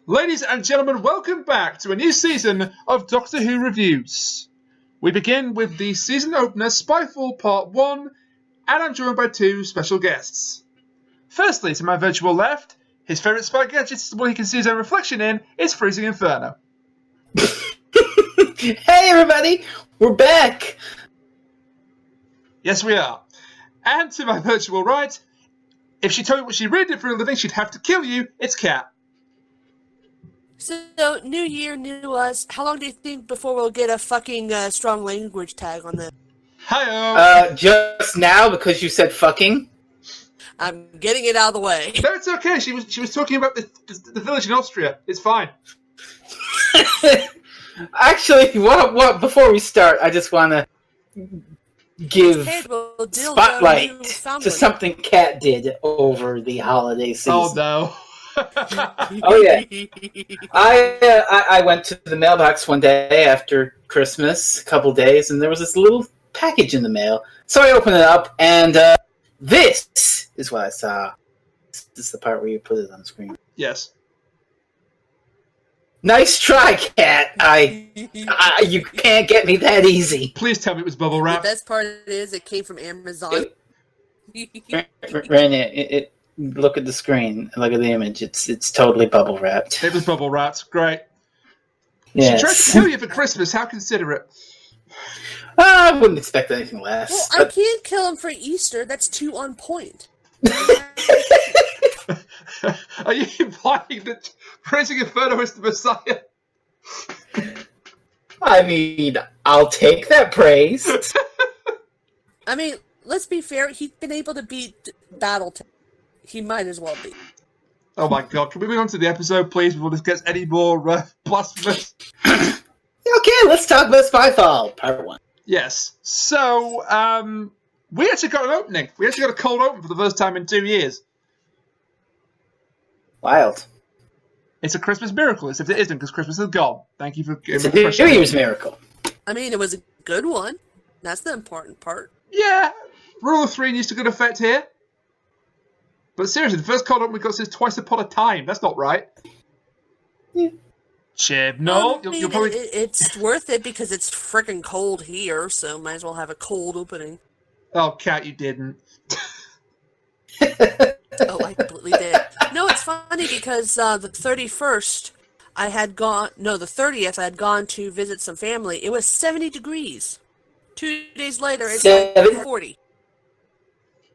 Ladies and gentlemen, welcome back to a new season of Doctor Who Reviews. We begin with the season opener, Spyfall Part 1, and I'm joined by two special guests. Firstly, to my virtual left, his favourite spy gadget is the one he can see his own reflection in, is Freezing Inferno. Hey everybody, we're back! Yes, we are. And to my virtual right, if she told you what she really did for a living, she'd have to kill you, it's Kat. So, new year, new us. How long do you think before we'll get a fucking strong language tag on this? Hi-oh. Just now because you said fucking. I'm getting it out of the way. No, it's okay. She was talking about the village in Austria. It's fine. Actually, what? Before we start, I just want to give spotlight to something Kat did over the holiday season. Oh no. Oh yeah, I went to the mailbox one day after Christmas, a couple days, and there was this little package in the mail. So I opened it up, and this is what I saw. This is the part where you put it on the screen. Yes. Nice try, Kat. You can't get me that easy. Please tell me it was bubble wrap. The best part is it came from Amazon. Raina, look at the screen. Look at the image. It's totally bubble wrapped. It was bubble wrapped. Great. Yes. She tried to kill you for Christmas. How considerate. I wouldn't expect anything less. Well, I can't kill him for Easter. That's too on point. Are you implying that Freezing Inferno is the Messiah? I mean, I'll take that praise. I mean, let's be fair. He's been able to beat Battletech. He might as well be. Oh my god, can we move on to the episode, please, before this gets any more blasphemous? Okay, let's talk about Spyfall, Part 1. Yes. So, we actually got an opening. We actually got a cold open for the first time in 2 years. Wild. It's a Christmas miracle, except it isn't, because Christmas is gone. Thank you for It's a New Year's miracle. I mean, it was a good one. That's the important part. Yeah, Rule of 3 needs to good effect here. But seriously, the first cold open we got says twice upon a time. That's not right. Yeah. Chibnall, I mean, you'll probably... it's worth it because it's freaking cold here, so might as well have a cold opening. Oh, Kat, you didn't. Oh, I completely did. No, it's funny because the 31st, I had gone... No, the 30th, I had gone to visit some family. It was 70 degrees. 2 days later, it's like 40.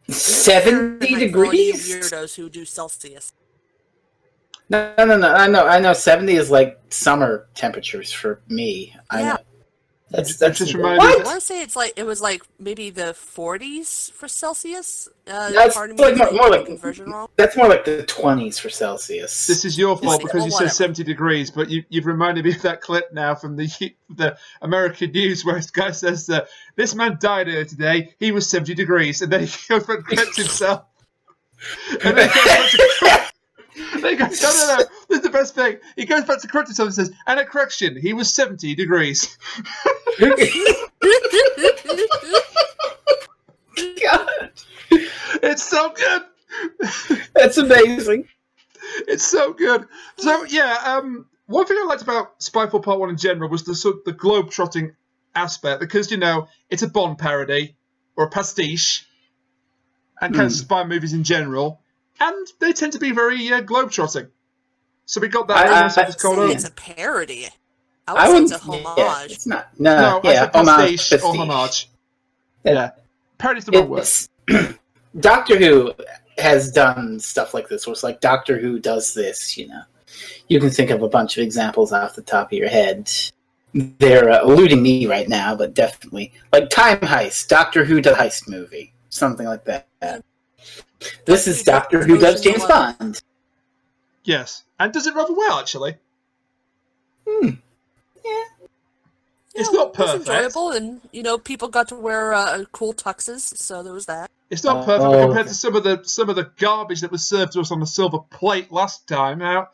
70 degrees? Weirdos who do Celsius. No. I know 70 is like summer temperatures for me. I know. That's just reminded me. I want to say it was like maybe the 40s for Celsius. That's pardon like me, more like conversion wrong. That's more like the 20s for Celsius. This is your fault because you said whatever. 70 degrees, but you've reminded me of that clip now from the American news where this guy says, this man died earlier today, he was 70 degrees, and then he goes and corrects himself. And then he goes, no, this is the best thing. He goes back to correct himself and says, and a correction, he was 70 degrees. God. It's so good. That's amazing. It's so good. So, yeah, one thing I liked about Spyfall Part 1 in general was the globe-trotting aspect, because, you know, it's a Bond parody, or a pastiche, and kind of spy movies in general, and they tend to be very globe-trotting. So we got that. It's a parody. I would say it's a homage. Yeah, it's not. No, I said pastiche or homage. Yeah. Parody's the wrong word. Doctor Who has done stuff like this, where it's like Doctor Who does this, you know. You can think of a bunch of examples off the top of your head. They're eluding me right now, but definitely. Like Time Heist, Doctor Who does a heist movie. Something like that. This is Doctor Who does James Bond. Yes. And does it rather well, actually. Yeah. It's not perfect. It was enjoyable, and, you know, people got to wear cool tuxes, so there was that. It's not perfect but compared to some of the garbage that was served to us on the silver plate last time. Now,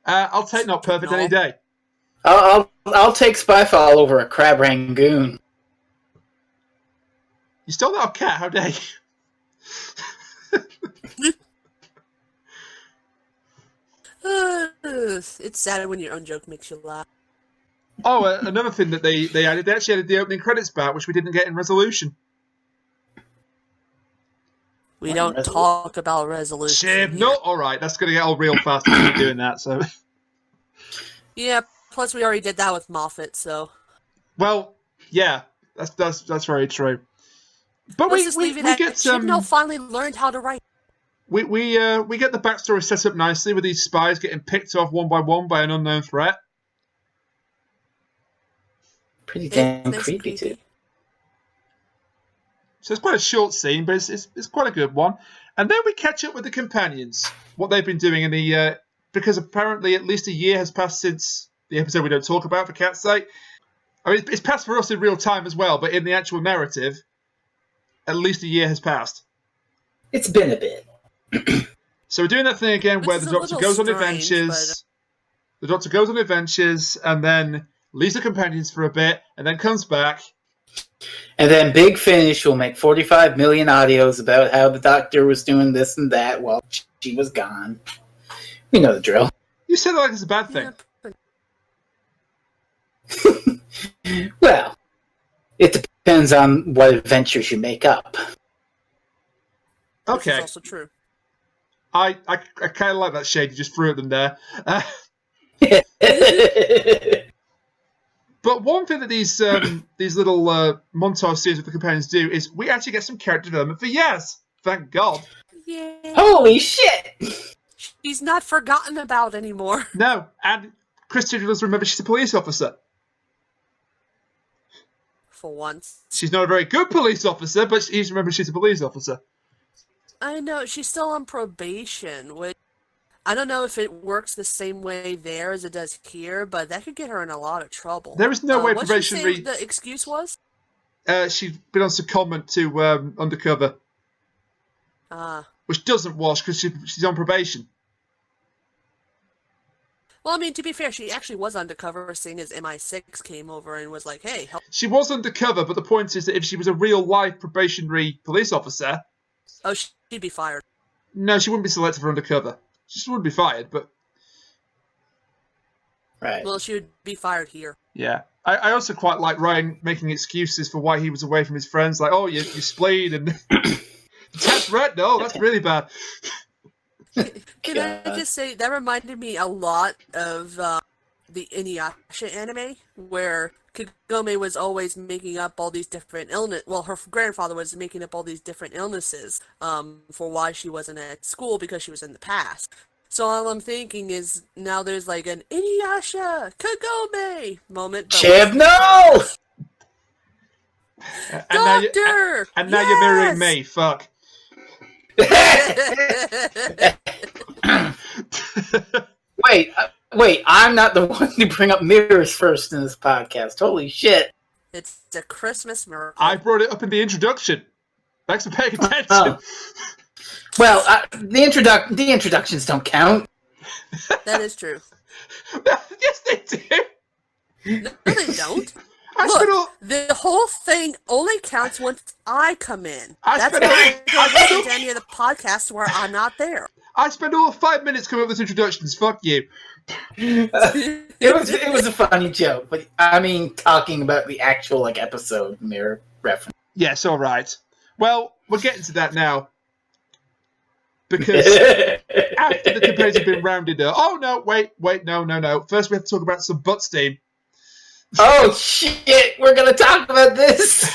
I'll take not perfect any day. I'll take Spyfall over a crab rangoon. You stole that off Cat, how dare you? It's sad when your own joke makes you laugh. Oh, another thing that they added, they actually added the opening credits back, which we didn't get in Resolution. We don't talk about Resolution. Chibnall? Alright, that's going to get all real fast if we're doing that, so... Yeah, plus we already did that with Moffat, so... Well, yeah, that's very true. But Let's just leave it at get Chibnall finally learned how to write. We get the backstory set up nicely with these spies getting picked off one by one by an unknown threat. Pretty damn creepy too. So it's quite a short scene, but it's quite a good one. And then we catch up with the companions, what they've been doing in the because apparently at least a year has passed since the episode we don't talk about for Cat's sake. I mean, it's passed for us in real time as well, but in the actual narrative, at least a year has passed. It's been a bit. So we're doing that thing again where the Doctor goes on adventures. But... The Doctor goes on adventures and then leaves the companions for a bit and then comes back. And then Big Finish will make 45 million audios about how the Doctor was doing this and that while she was gone. We know the drill. You said it like it's a bad thing. Yeah. Well, it depends on what adventures you make up. Okay. Which is also true. I kind of like that shade you just threw at them there. But one thing that these little montage scenes with the companions do is we actually get some character development for Yaz. Thank God. Yay. Holy shit! She's not forgotten about anymore. No, and Chris Chibnall remember she's a police officer. For once. She's not a very good police officer, but he's remembered she's a police officer. I know, she's still on probation, which I don't know if it works the same way there as it does here, but that could get her in a lot of trouble. There is no way what probationary... did she say the excuse was? She's been on secondment to undercover. Which doesn't wash because she's on probation. Well, I mean, to be fair, she actually was undercover, seeing as MI6 came over and was like, hey, help. She was undercover, but the point is that if she was a real-life probationary police officer... Oh, she'd be fired. No, she wouldn't be selected for undercover. She just wouldn't be fired, but... Right. Well, she would be fired here. Yeah. I also quite like Ryan making excuses for why he was away from his friends, like, oh, you splayed, and... That's right, no, that's really bad. Can I just say, that reminded me a lot of the Inuyasha anime, where Kagome was always making up all these different illness. Well, her grandfather was making up all these different illnesses for why she wasn't at school because she was in the past. So all I'm thinking is now there's like an Inuyasha Kagome moment. Chibnall! Doctor! And now you're mirroring me. Fuck. Wait, I'm not the one to bring up mirrors first in this podcast. Holy shit. It's a Christmas miracle. I brought it up in the introduction. Thanks for paying attention. Well, the introductions don't count. That is true. Yes, they do. No, they don't. Look, the whole thing only counts once I come in. That's why I don't listen to any of the podcasts where I'm not there. I spent all 5 minutes coming up with introductions. Fuck you. It was a funny joke, but I mean, talking about the actual episode mirror reference. Yes, all right. Well, we're getting to that now. Because after the companions have been rounded up... Oh, no, wait, no. First, we have to talk about some butt steam. Oh, shit! We're going to talk about this!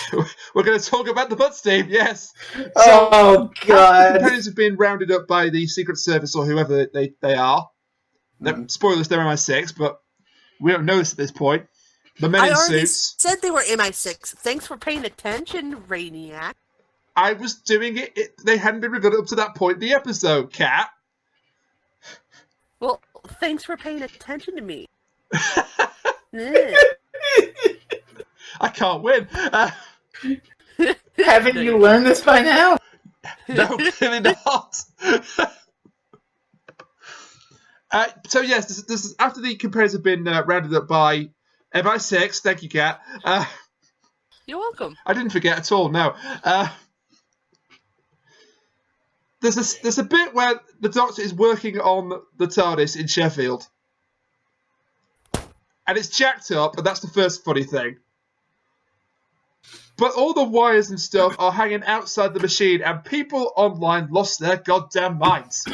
We're going to talk about the butt steam, yes. Oh, God. The companions have been rounded up by the Secret Service or whoever they are. Spoilers, they're MI6, but we don't know this at this point. The men in suits. I said they were MI6. Thanks for paying attention, Rainiac. I was doing it. They hadn't been revealed up to that point in the episode, Kat. Well, thanks for paying attention to me. I can't win. Haven't you learned this by now? No, clearly not. So yes, this is after the compares have been rounded up by MI6. Thank you, Kat. You're welcome. I didn't forget at all. No. There's a bit where the Doctor is working on the TARDIS in Sheffield, and it's jacked up, and that's the first funny thing. But all the wires and stuff are hanging outside the machine, and people online lost their goddamn minds.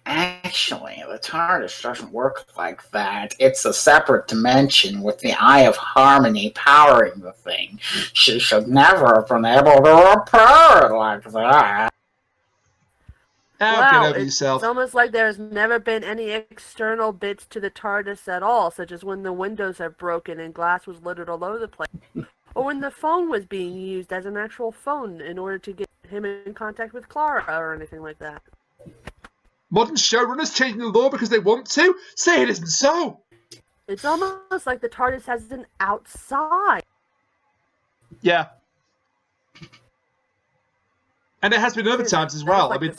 Actually, the TARDIS doesn't work like that. It's a separate dimension with the Eye of Harmony powering the thing. She should never have been able to repair it like that. Now get over yourself. It's almost like there's never been any external bits to the TARDIS at all, such as when the windows have broken and glass was littered all over the place. Or when the phone was being used as an actual phone in order to get him in contact with Clara or anything like that. Modern showrunners changing the law because they want to? Say it isn't so! It's almost like the TARDIS has an outside. Yeah. And it has been other times as well. Like I mean,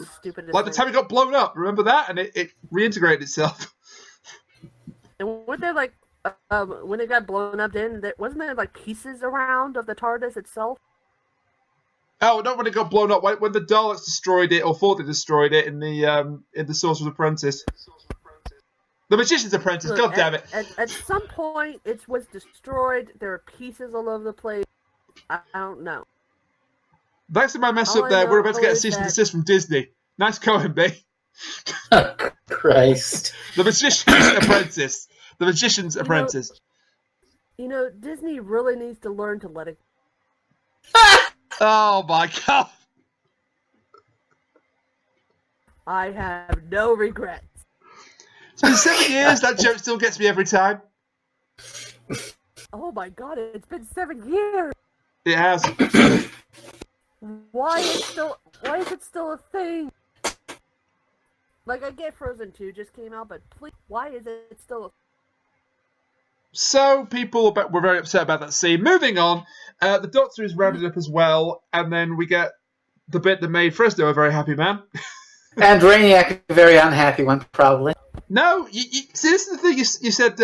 like the time it got blown up, remember that? And it reintegrated itself. And weren't there like, when it got blown up, wasn't there like pieces around of the TARDIS itself? Oh, not when it got blown up. When the Daleks destroyed it, or thought they destroyed it in the Sorcerer's Apprentice. The Magician's Apprentice, Look, god damn it. At some point, it was destroyed. There were pieces all over the place. I don't know. Thanks to my mess up there, we're about to get a cease and desist from Disney. Nice going, B. Christ. The Magician's Apprentice. The Magician's Apprentice. Disney really needs to learn to let it. Oh my god. I have no regrets. It's been 7 years, that joke still gets me every time. Oh my god, it's been 7 years! It has. Why is it still a thing? Like, I get Frozen 2 just came out, but please, why is it still a... So, people were very upset about that scene. Moving on, the Doctor is rounded up as well, and then we get the bit that made Fresno a very happy man. And Brainiac a very unhappy one, probably. No, see, this is the thing you said,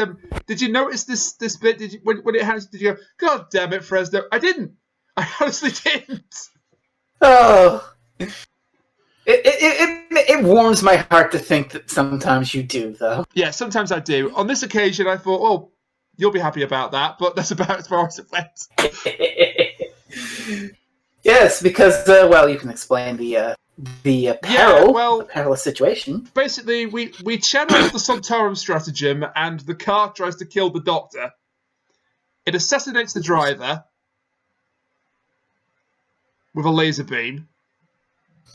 did you notice this bit? Did you, when it happens, did you go, God damn it, Fresno? I didn't. I honestly didn't. Oh. It warms my heart to think that sometimes you do, though. Yeah, sometimes I do. On this occasion, I thought, oh, you'll be happy about that, but that's about as far as it went. Yes, because, you can explain the perilous situation. Basically, we channel the Sontaran stratagem, and the car tries to kill the Doctor. It assassinates the driver with a laser beam.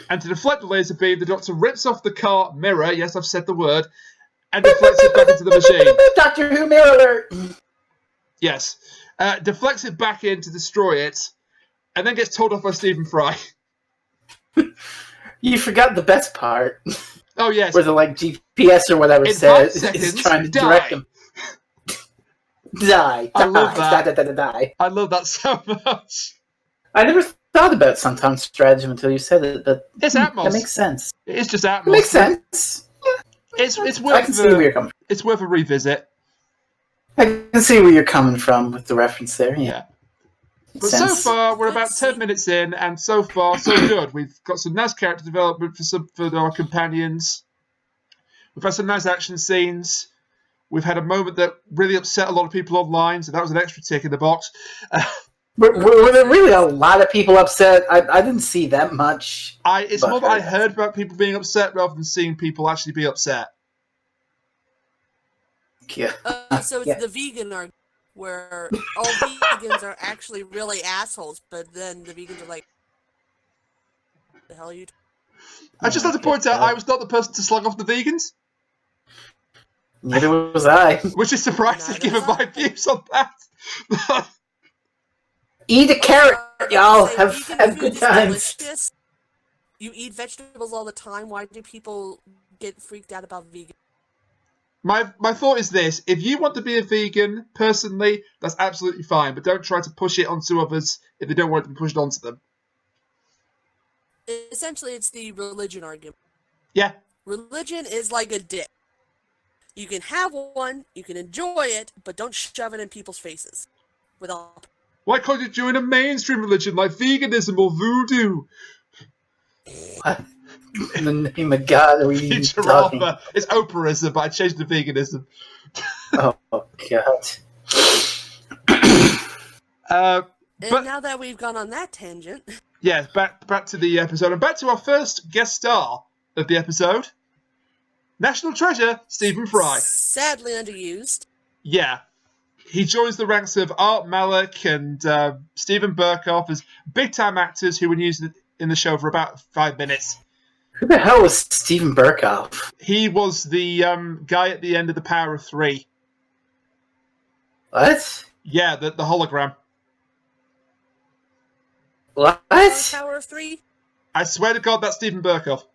And to deflect the laser beam, the Doctor rips off the car mirror, yes, I've said the word, and deflects it back into the machine. Doctor Who mirror alert! Yes. Deflects it back in to destroy it, and then gets told off by Stephen Fry. You forgot the best part. Oh, yes. Where the GPS or whatever in says 5 seconds, is trying to die. direct him. Die. I love that. Die. I love that so much. I never thought about Sontaran stratagem until you said it, but it's Atmos. That makes sense. It's just Atmos. It makes sense. Yeah. It's worth I can see where you're coming from. It's worth a revisit. I can see where you're coming from with the reference there. Yeah. But so far, we're about 10 minutes in, and so far, so good. We've got some nice character development for our companions. We've had some nice action scenes. We've had a moment that really upset a lot of people online, so that was an extra tick in the box. Were there really a lot of people upset? I didn't see that much. It's more that I heard about people being upset rather than seeing people actually be upset. Yeah. So it's the vegan argument where all vegans are actually really assholes, but then the vegans are like, "What the hell are you?" I just like to point out I was not the person to slug off the vegans. Neither was I. Which is surprising given my views on that. Eat a carrot, y'all. Have good times. Delicious. You eat vegetables all the time. Why do people get freaked out about vegan? My thought is this: if you want to be a vegan, personally, that's absolutely fine, but don't try to push it onto others if they don't want it to be pushed onto them. Essentially, it's the religion argument. Yeah. Religion is like a dick. You can have one, you can enjoy it, but don't shove it in people's faces. Without. Why can't you join a mainstream religion like veganism or voodoo? What? In the name of God, are we even talking? It's Oprahism, but I changed to veganism. Oh, God. And now that we've gone on that tangent... Yeah, back to the episode, and back to our first guest star of the episode. National treasure, Stephen Fry. Sadly underused. Yeah. He joins the ranks of Art Malik and Stephen Burkoff as big-time actors who were used in the show for about 5 minutes. Who the hell was Stephen Burkoff? He was the guy at the end of The Power of Three. What? Yeah, the hologram. What? Power of Three? I swear to God, that's Stephen Burkoff.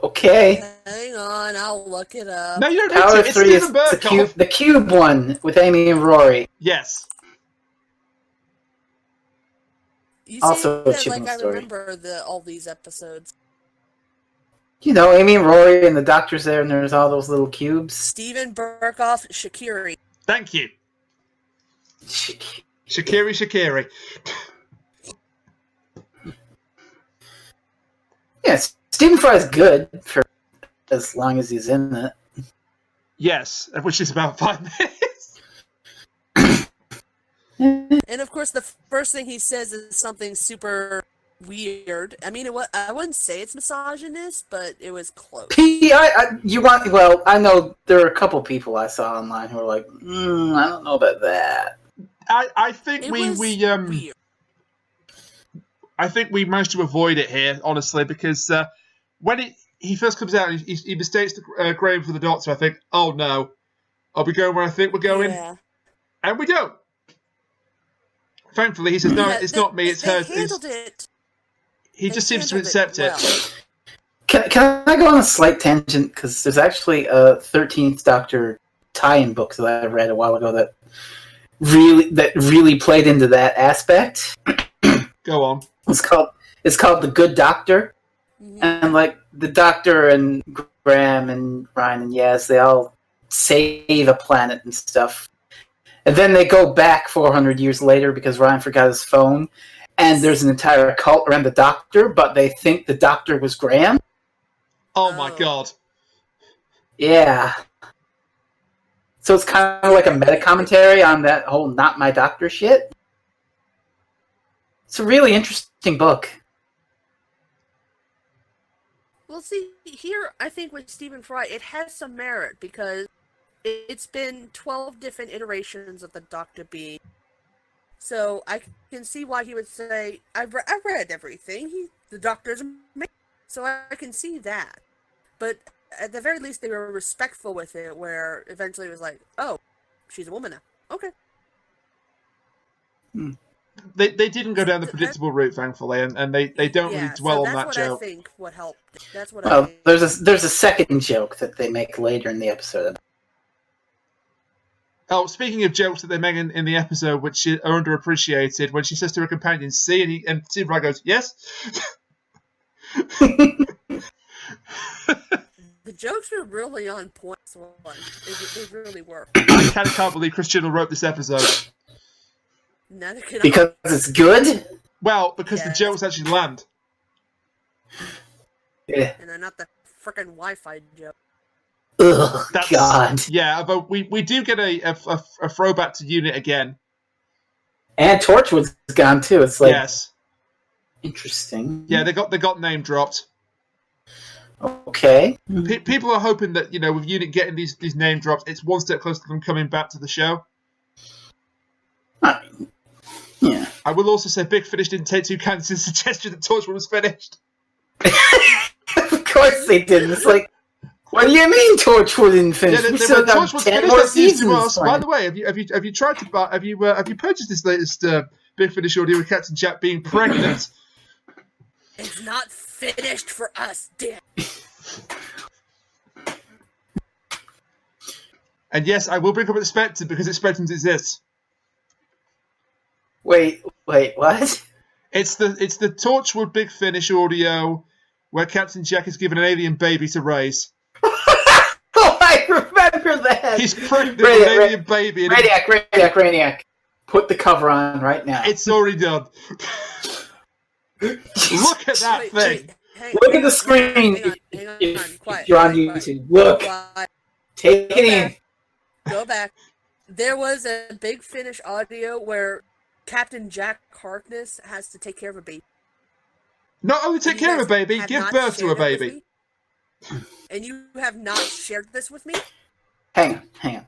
Okay. Hang on, I'll look it up. No, you don't Power need to. It's 3 Stephen is Burkoff. the cube one with Amy and Rory. Yes. You Also say a that like Chibnall I story. remember all these episodes. You know, Amy and Rory and the doctor's there and there's all those little cubes. Stephen Burkoff, Shakiri. Thank you. Shakiri. Yes, Stephen Fry's good for as long as he's in it. Yes, which is about 5 minutes. And of course, the first thing he says is something super weird. I mean, I wouldn't say it's misogynist, but it was close. I know there are a couple people I saw online who were like, I don't know about that. I think weird. I think we managed to avoid it here, honestly, because when he first comes out, he mistakes Graham for the Doctor. I think, oh no, are we going where I think we're going? Yeah. And we don't. Thankfully, he says, no, it's not me, it's her. He just seems to accept it. Can I go on a slight tangent? Because there's actually a 13th Doctor tie-in book that I read a while ago that really played into that aspect. Go on. It's called The Good Doctor. Mm-hmm. And like the Doctor and Graham and Ryan and Yaz, they all save a planet and stuff. And then they go back 400 years later because Ryan forgot his phone. And there's an entire cult around the Doctor, but they think the Doctor was Graham. Oh my God. Yeah. So it's kind of like a meta-commentary on that whole not my doctor shit. It's a really interesting book. Well, see, here, I think with Stephen Fry, it has some merit because it's been 12 different iterations of the Doctor being. So I can see why he would say, I read everything. The Doctor's amazing. So I can see that. But at the very least, they were respectful with it, where eventually it was like, oh, she's a woman now. Okay. They didn't go down the predictable route, thankfully, and they don't really dwell on that joke. That's what I think what helped. That's what I think. There's a second joke that they make later in the episode. Oh, speaking of jokes that they make in the episode, which are underappreciated, when she says to her companion, see, and Steve Fry goes, yes? The jokes were really on point. They really were. I can't believe Chris Chibnall wrote this episode. Because it's good? Well, because the jokes actually land. Yeah. And they're not the frickin' Wi-Fi joke. Ugh, God. Yeah, but we do get a throwback to Unit again. And Torchwood's gone too. It's like yes. Interesting. Yeah, they got name dropped. Okay. People are hoping that, with Unit getting these name drops, it's one step closer to them coming back to the show. Yeah. I will also say Big Finish didn't take 2 cans and suggestion that Torchwood was finished. Of course they didn't. It's like, what do you mean Torchwood didn't finish? Yeah, we still got 10 more seasons. By the way, have you tried to buy? Have you purchased this latest Big Finish audio with Captain Jack being pregnant? It's not finished for us, damn. And yes, I will bring up Expectant because Expectant exists. Wait, what? It's the Torchwood Big Finish audio where Captain Jack is given an alien baby to raise. Oh, I remember that. He's pregnant with an alien baby. And Raniac. Put the cover on right now. it's already done. Look at that thing. Look at the screen. Hang on, If you're on YouTube, look. Take it in. Go back. There was a Big Finish audio where Captain Jack Harkness has to take care of a baby. Not only take care of a baby, have give not birth to a shared it with baby. me? And you have not shared this with me? Hang on.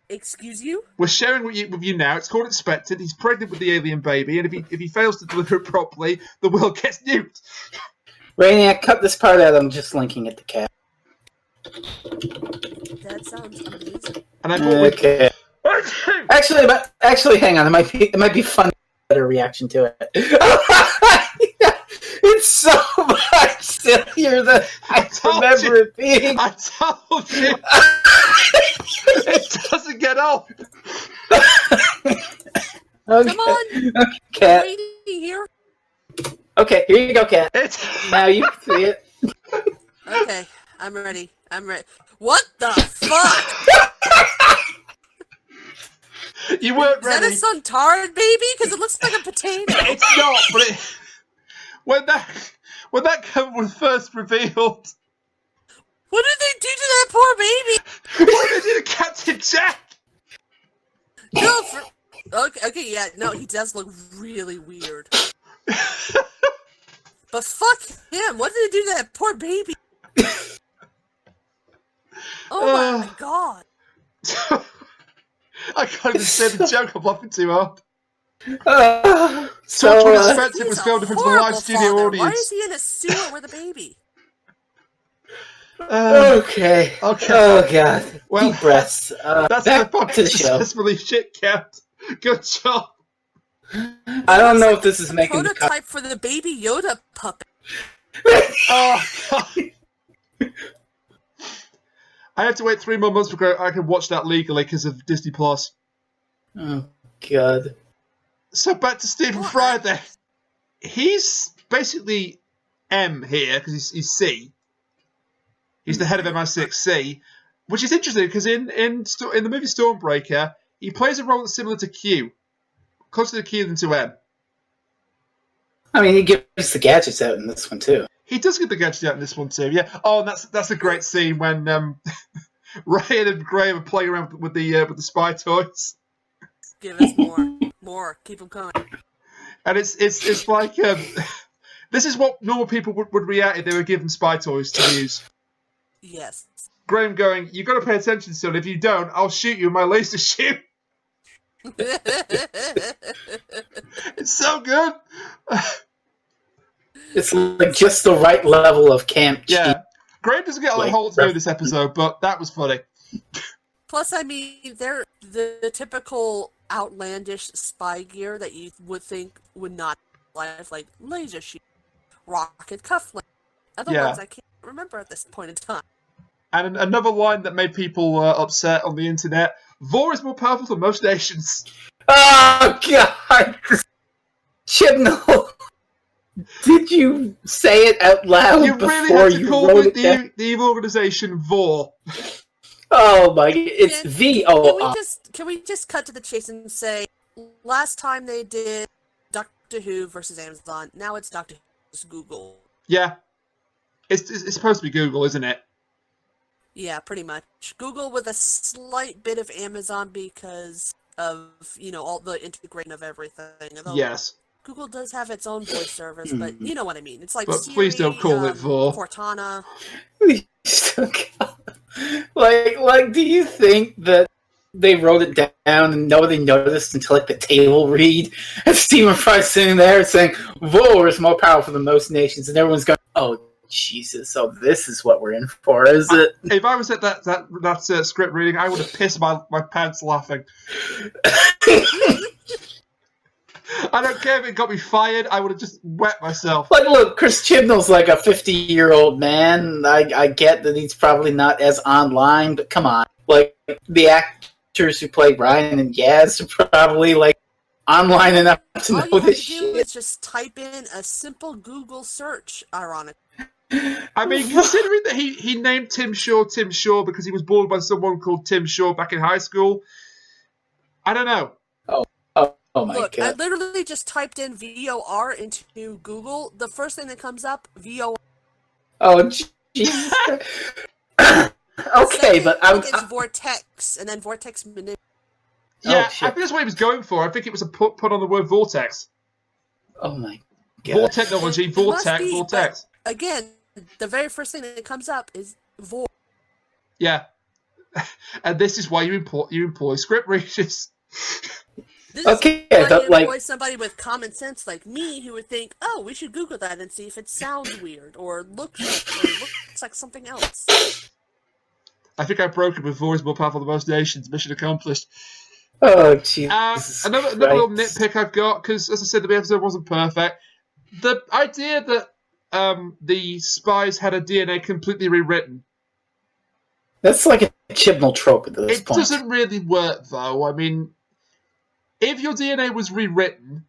Excuse you? We're sharing with you now. It's called Expected. He's pregnant with the alien baby, and if he fails to deliver it properly, the world gets nuked. Raniac, cut this part out. I'm just linking it to Kat. That sounds amazing. And I thought Okay. Actually, hang on. It might be fun. Better reaction to it. It's so much sillier than I remember it being. I told you. It doesn't get old. Okay. Come on! Kat. Waiting here. Okay, here you go, Kat. Now you can see it. Okay, I'm ready. What the fuck? You weren't Is that ready. a Suntaran baby? Because it looks like a potato. It's not, but when that cover was first revealed, What did they do to that poor baby? what they did to Captain Jack? No, okay, yeah, no, he does look really weird. But fuck him! What did they do to that poor baby? Oh my god! I can't even say the joke. I'm laughing too hard. So, Expected was filmed in front of a live studio Why audience. is he in a sewer with a baby? okay. Oh god. Well, deep breaths. That's Back the to the show. successfully shit Kat. Good job. I don't know if this is making the cut. Prototype for the Baby Yoda puppet. Oh, God. I had to wait 3 more months before I could watch that legally because of Disney Plus. Oh god. So back to Stephen Fry there. He's basically M here because he's C. He's the head of MI6C, which is interesting because in the movie Stormbreaker, he plays a role that's similar to Q, closer to Q than to M. I mean, he gives the gadgets out in this one too. He does get the gadgets out in this one too, yeah. Oh, and that's a great scene when Ryan and Graham are playing around with the spy toys. Give us more. Keep them coming. And it's like this is what normal people would react if they were given spy toys to use. Yes. Graham going, "You got to pay attention, son. If you don't, I'll shoot you with my laser shoot." It's so good. It's like just the right level of camp. Yeah. Graham doesn't get a whole to do this episode, but that was funny. Plus, I mean, they're the typical outlandish spy gear that you would think would not like laser shoot, rocket cufflink. Other ones I can't remember at this point in time. And another line that made people upset on the internet: "Vor is more powerful than most nations." Oh god, Chibnall! Did you say it out loud you before really had to you call wrote the it? the evil organization Vor. Oh my! It's VOR. Can we just cut to the chase and say, last time they did Doctor Who versus Amazon, now it's Doctor Who versus Google. Yeah, it's supposed to be Google, isn't it? Yeah, pretty much. Google with a slight bit of Amazon because of all the integration of everything. Although Yes. Google does have its own voice service, but you know what I mean. It's like But Siri, please don't call it Vor. Cortana. Like, do you think that they wrote it down and nobody noticed until like the table read? And Stephen Fry's sitting there saying, "Vor is more powerful than most nations," and everyone's going, "Oh Jesus! So this is what we're in for, is it?" If I was at that script reading, I would have pissed my pants laughing. I don't care if it got me fired. I would have just wet myself. Like, look, Chris Chibnall's like a 50-year-old man. I get that he's probably not as online, but come on. Like, the actors who play Ryan and Yaz are probably, like, online enough to know this shit. All you have to do is just type in a simple Google search, ironically. I mean, considering that he named Tim Shaw because he was born by someone called Tim Shaw back in high school, I don't know. Oh my Look, god. I literally just typed in VOR into Google. The first thing that comes up, VOR. Oh, Jesus. Okay, but it's Vortex, and then Vortex manipulation. Yeah, shit. I think that's what he was going for. I think it was a put on the word vortex. Oh my god. Vortechnology, It must vortex, be, vortex. but again, the very first thing that comes up is Vor. Yeah. And this is why you employ script readers. This Okay, is why but, you like- employ somebody with common sense like me who would think, oh, we should Google that and see if it sounds weird or looks like something else. I think I broke it with Vor is more powerful than most nations. Mission accomplished. Oh, Jesus. Another little Christ. nitpick I've got, because as I said, the episode wasn't perfect. The idea that the spies had a DNA completely rewritten. That's like a Chibnall trope at this It point. doesn't really work, though. I mean, if your DNA was rewritten,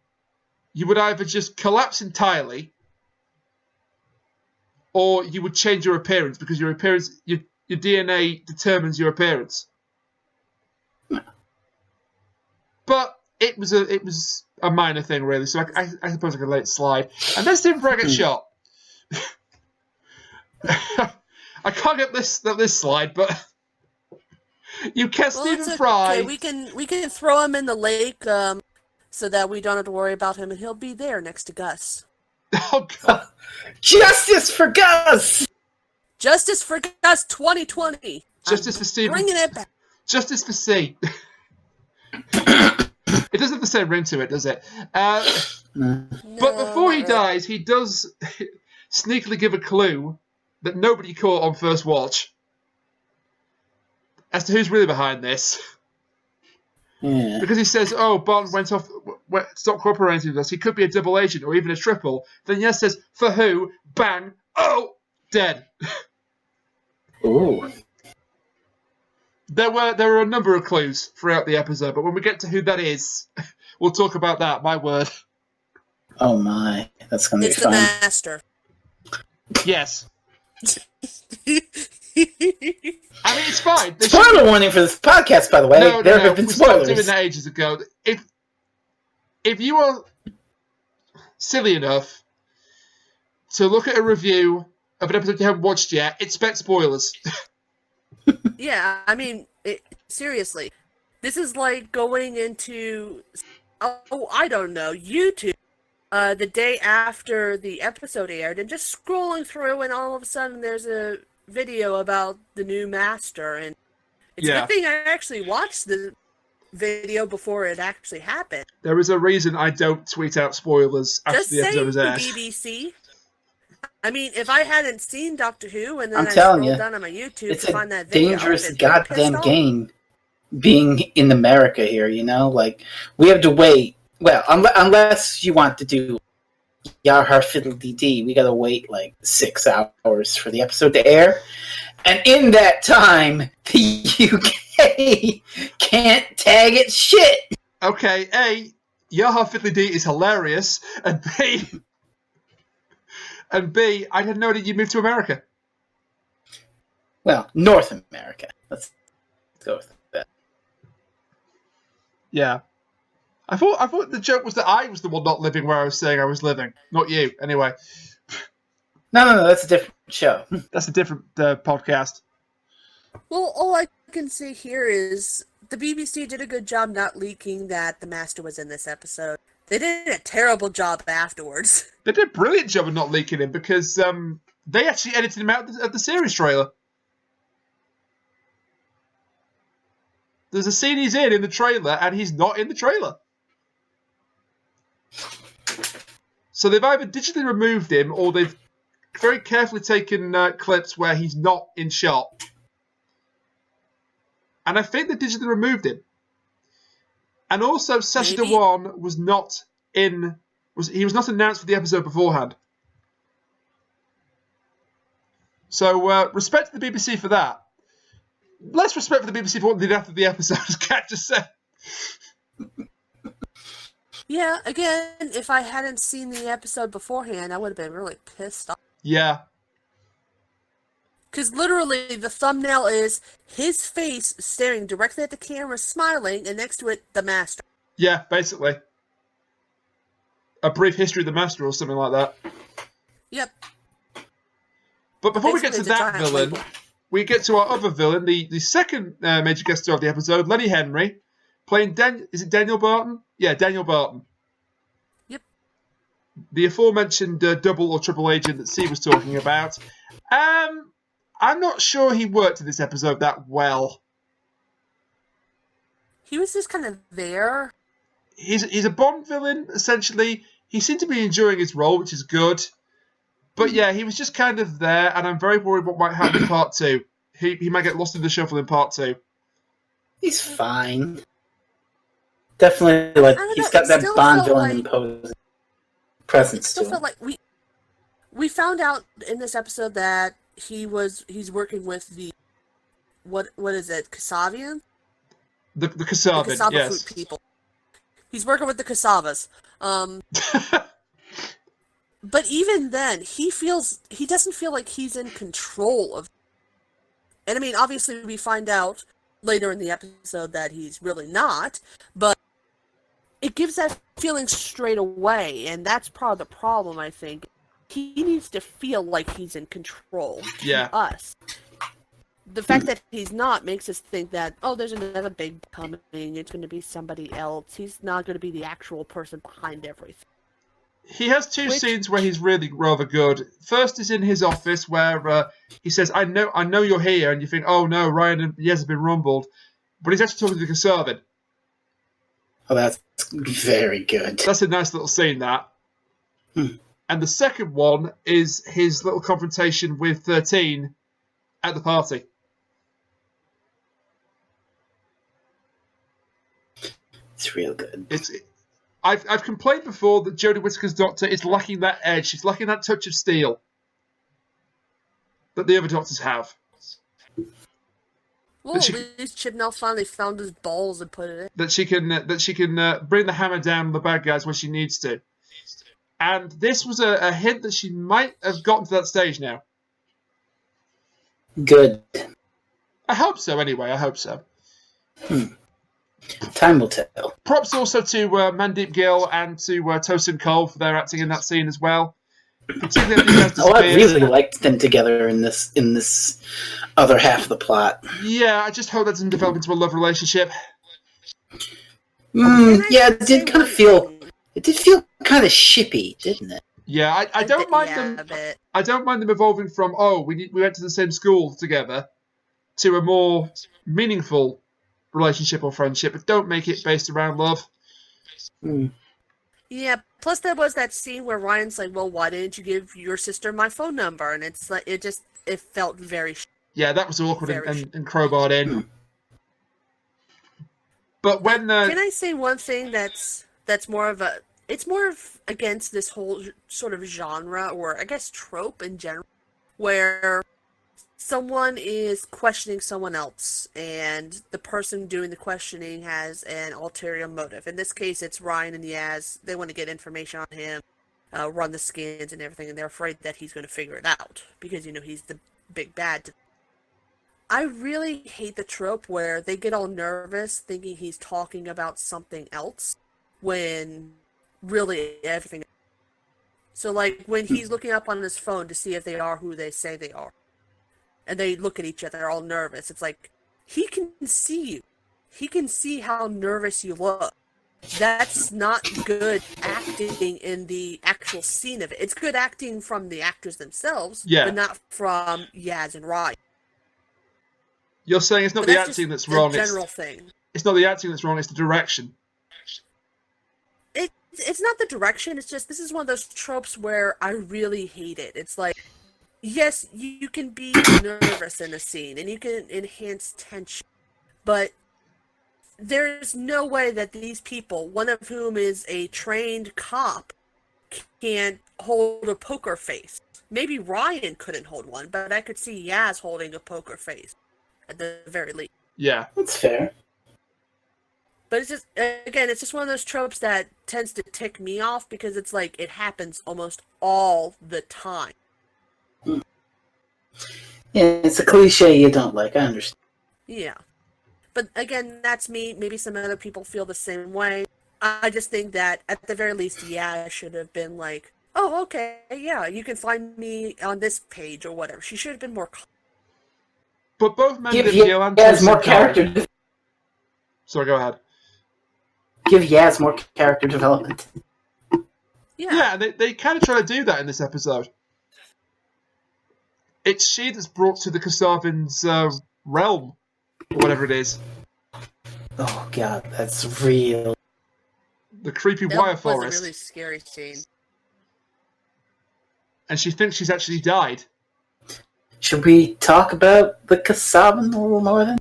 you would either just collapse entirely, or you would change your appearance, because your DNA determines your appearance. But it was a minor thing, really. So I suppose I could let it slide. And then Stephen Fry gets shot. I can't get this slide, but you catch Stephen it's Fry. okay. We can throw him in the lake, so that we don't have to worry about him, and he'll be there next to Gus. Oh God! Justice for Gus! Justice for Gus 2020. Justice for Stephen. Bringing it back. Justice for C. It doesn't have the same ring to it, does it? But before he dies, he does sneakily give a clue that nobody caught on first watch as to who's really behind this. Yeah. Because he says, oh, Bond stopped cooperating with us. He could be a double agent or even a triple. Then Yes says, for who? Bang. Oh, dead. Ooh. There were a number of clues throughout the episode, but when we get to who that is, we'll talk about that. My word. Oh my. That's going to be It's the fun. master. Yes. I mean, it's fine. Spoiler warning for this podcast, by the way. There have been we stopped spoilers. doing that ages ago. If you are silly enough to look at a review of an episode you haven't watched yet, expect spoilers. Yeah, I mean, seriously. This is like going into, I don't know, YouTube the day after the episode aired and just scrolling through, and all of a sudden there's a video about the new master, and it's a good thing I actually watched the video before it actually happened. There is a reason I don't tweet out spoilers after Just the episode is saying, aired. BBC. I mean, if I hadn't seen Doctor Who and then I'm I telling scrolled you, down on my YouTube It's to a find that video, dangerous I'd been really goddamn pissed off. game being in America here, you know? Like, we have to wait. Well, unless you want to do Yahar Fiddle DD, we gotta wait like 6 hours for the episode to air. And in that time, the UK can't tag it shit. Okay, A, Yaha Fiddly D is hilarious, and B, I had no idea you moved to America. Well, North America. Let's go with that. Yeah. I thought the joke was that I was the one not living where I was saying I was living, not you. Anyway, No, that's a different show. that's a different podcast. Well, all I can say here is the BBC did a good job not leaking that the Master was in this episode. They did a terrible job afterwards. They did a brilliant job of not leaking him because they actually edited him out of the series trailer. There's a scene he's in the trailer, and he's not in the trailer. So they've either digitally removed him, or they've very carefully taken clips where he's not in shot. And I think they digitally removed him. And also, Sacha Maybe. Dhawan was not announced for the episode beforehand. So respect to the BBC for that. Less respect for the BBC for what they did after the episode, as Kat just said. Yeah, again, if I hadn't seen the episode beforehand, I would have been really pissed off. Yeah. Because literally, the thumbnail is his face staring directly at the camera, smiling, and next to it, the master. Yeah, basically. A brief history of the Master or something like that. Yep. But before we get to Basically, that villain, label. we get to our other villain, the second major guest star of the episode, Lenny Henry, playing is it Daniel Barton? Yeah, Daniel Barton. Yep. The aforementioned double or triple agent that C was talking about. I'm not sure he worked in this episode that well. He was just kind of there. He's a Bond villain, essentially. He seemed to be enjoying his role, which is good. But yeah, he was just kind of there, and I'm very worried what might happen in part 2. He might get lost in the shuffle in part 2. He's fine. Definitely, like, he's got that Bond villain imposing presence It still to felt him. like we found out in this episode that he's working with the what is it, Kasavian? The Kasavan, the Kasava yes. fruit people. He's working with the Kasavas. But even then, he doesn't feel like he's in control of. And I mean, obviously, we find out later in the episode that he's really not, but it gives that feeling straight away, and that's part of the problem, I think. He needs to feel like he's in control Yeah. to us. The fact that he's not makes us think that, oh, there's another big coming, it's going to be somebody else. He's not going to be the actual person behind everything. He has two scenes where he's really rather good. First is in his office where he says, I know you're here, and you think, oh no, Ryan and Yez have been rumbled. But he's actually talking to the Kasavan. Oh, that's very good. That's a nice little scene, that. And the second one is his little confrontation with 13 at the party. It's real good. I've complained before that Jodie Whittaker's Doctor is lacking that edge. She's lacking that touch of steel that the other Doctors have. Well, at least Chibnall finally found his balls and put it in. That she can bring the hammer down on the bad guys when she needs to. And this was a hint that she might have gotten to that stage now. Good. I hope so, anyway. I hope so. Time will tell. Props also to Mandeep Gill and to Tosin Cole for their acting in that scene as well. I really liked them together in this other half of the plot. Yeah, I just hope that doesn't develop into a love relationship. Yeah, it did kind of feel. It did feel kind of shippy, didn't it? Yeah, I don't mind them. I don't mind them evolving from we went to the same school together to a more meaningful relationship or friendship, but don't make it based around love. Yeah, plus there was that scene where Ryan's like, well, why didn't you give your sister my phone number? And it's like, it felt very... Yeah, that was awkward and crowbarred in. But when... Can I say one thing that's more of a... It's more of against this whole sort of genre, or I guess trope in general, where someone is questioning someone else, and the person doing the questioning has an ulterior motive. In this case, it's Ryan and Yaz. They want to get information on him, run the scans and everything, and they're afraid that he's going to figure it out, because, he's the big bad. I really hate the trope where they get all nervous thinking he's talking about something else, when really everything... So, like, when he's looking up on his phone to see if they are who they say they are, and they look at each other, they're all nervous. It's like, he can see you. He can see how nervous you look. That's not good acting in the actual scene of it. It's good acting from the actors themselves, but not from Yaz and Ryan. You're saying it's not the acting that's wrong. General thing. It's not the acting that's wrong, it's the direction. It's not the direction, it's just, this is one of those tropes where I really hate it. It's like, yes, you can be nervous in a scene, and you can enhance tension, but there's no way that these people, one of whom is a trained cop, can't hold a poker face. Maybe Ryan couldn't hold one, but I could see Yaz holding a poker face, at the very least. Yeah. That's fair. But it's just, again, it's just one of those tropes that tends to tick me off, because it's like, it happens almost all the time. Yeah, it's a cliche you don't like. I understand. Yeah. But again, that's me. Maybe some other people feel the same way. I just think that at the very least, I should have been like, oh, okay, yeah, you can find me on this page or whatever. She should have been more. But both men Give did feel Yaz more character. Sorry, go ahead. Give Yaz more character development. Yeah, they kind of try to do that in this episode. It's she that's brought to the Kasavin's realm, or whatever it is. Oh god, that's real. The creepy that wire was forest. A really scary scene. And she thinks she's actually died. Should we talk about the Kasavin a little more then?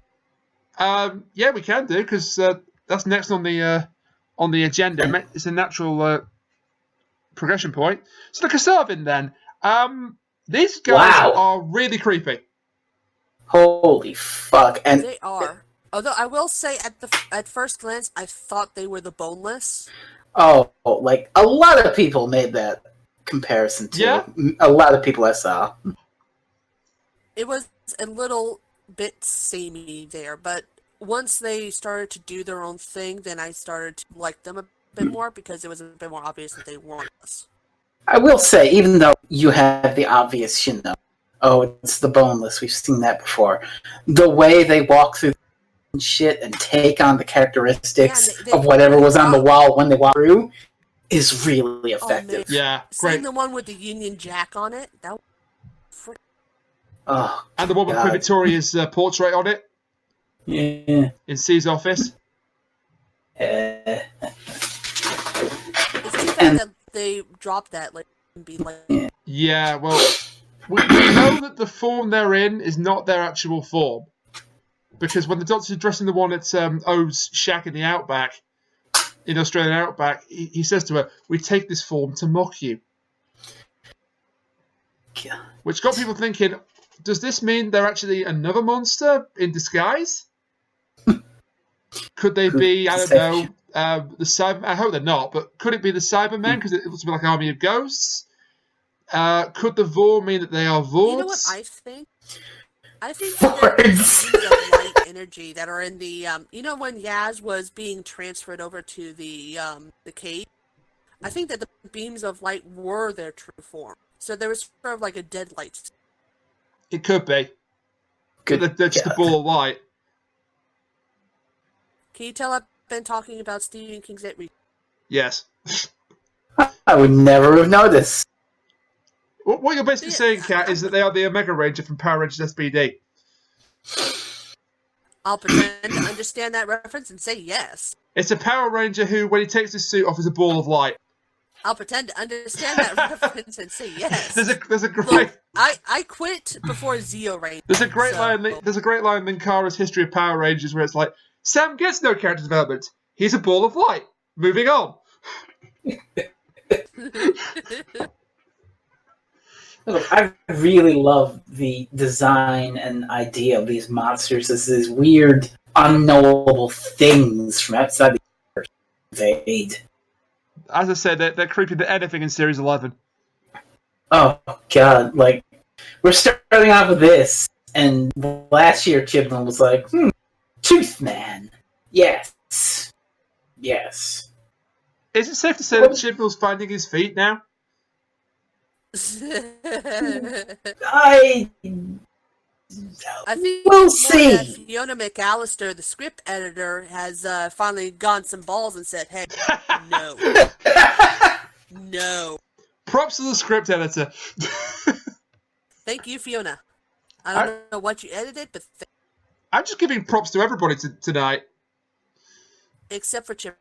Yeah, we can do, because that's next on the agenda. It's a natural progression point. So the Kasavin then. These guys are really creepy. Holy fuck! And they are. Although I will say, at first glance, I thought they were the boneless. Oh, like a lot of people made that comparison too. Yeah. A lot of people I saw. It was a little bit samey there, but once they started to do their own thing, then I started to like them a bit more because it was a bit more obvious that they weren't us. I will say, even though you have the obvious, oh, it's the boneless, we've seen that before. The way they walk through shit and take on the characteristics of whatever was on the wall when they walk through is really effective. Yeah, great. Seeing the one with the Union Jack on it, that was and the one with Queen Victoria's portrait on it. Yeah. In C's office. It's too bad that they dropped that. Yeah, well, we know that the form they're in is not their actual form. Because when the Doctor's dressing the one at O's shack in the outback, in Australian outback, he says to her, "We take this form to mock you." God. Which got people thinking, does this mean they're actually another monster in disguise? Could they be, I don't know, the Cybermen? I hope they're not, but could it be the Cybermen? Because it looks a bit like an army of ghosts. Could the Vor mean that they are Vords? You know what I think? I think that there's beams of light energy that are in the, when Yaz was being transferred over to the cave, I think that the beams of light were their true form. So there was sort of like a dead light. It could be. They're just a ball of light. Can you tell I've been talking about Stephen King's It? Yes. I would never have noticed. What you're basically saying, Kat, is that they are the Omega Ranger from Power Rangers SPD. I'll pretend to understand that reference and say yes. It's a Power Ranger who, when he takes his suit off, is a ball of light. I'll pretend to understand that reference and say yes. There's a great. Look, I quit before Zeo Ranger. There's a great line. There's a great line in Kara's History of Power Rangers where it's like, Sam gets no character development. He's a ball of light. Moving on. Look, I really love the design and idea of these monsters as these weird, unknowable things from outside the universe invade. As I said, they're creepy than anything in Series 11. Oh, God. Like, we're starting off with this, and last year Chibnall was like, Tooth Man. Yes. Yes. Is it safe to say that Chibnall's finding his feet now? I think we'll see. That Fiona McAllister, the script editor, has finally gone some balls and said, "Hey, no, no." Props to the script editor. Thank you, Fiona. I don't know what you edited, but I'm just giving props to everybody tonight, except for Chip.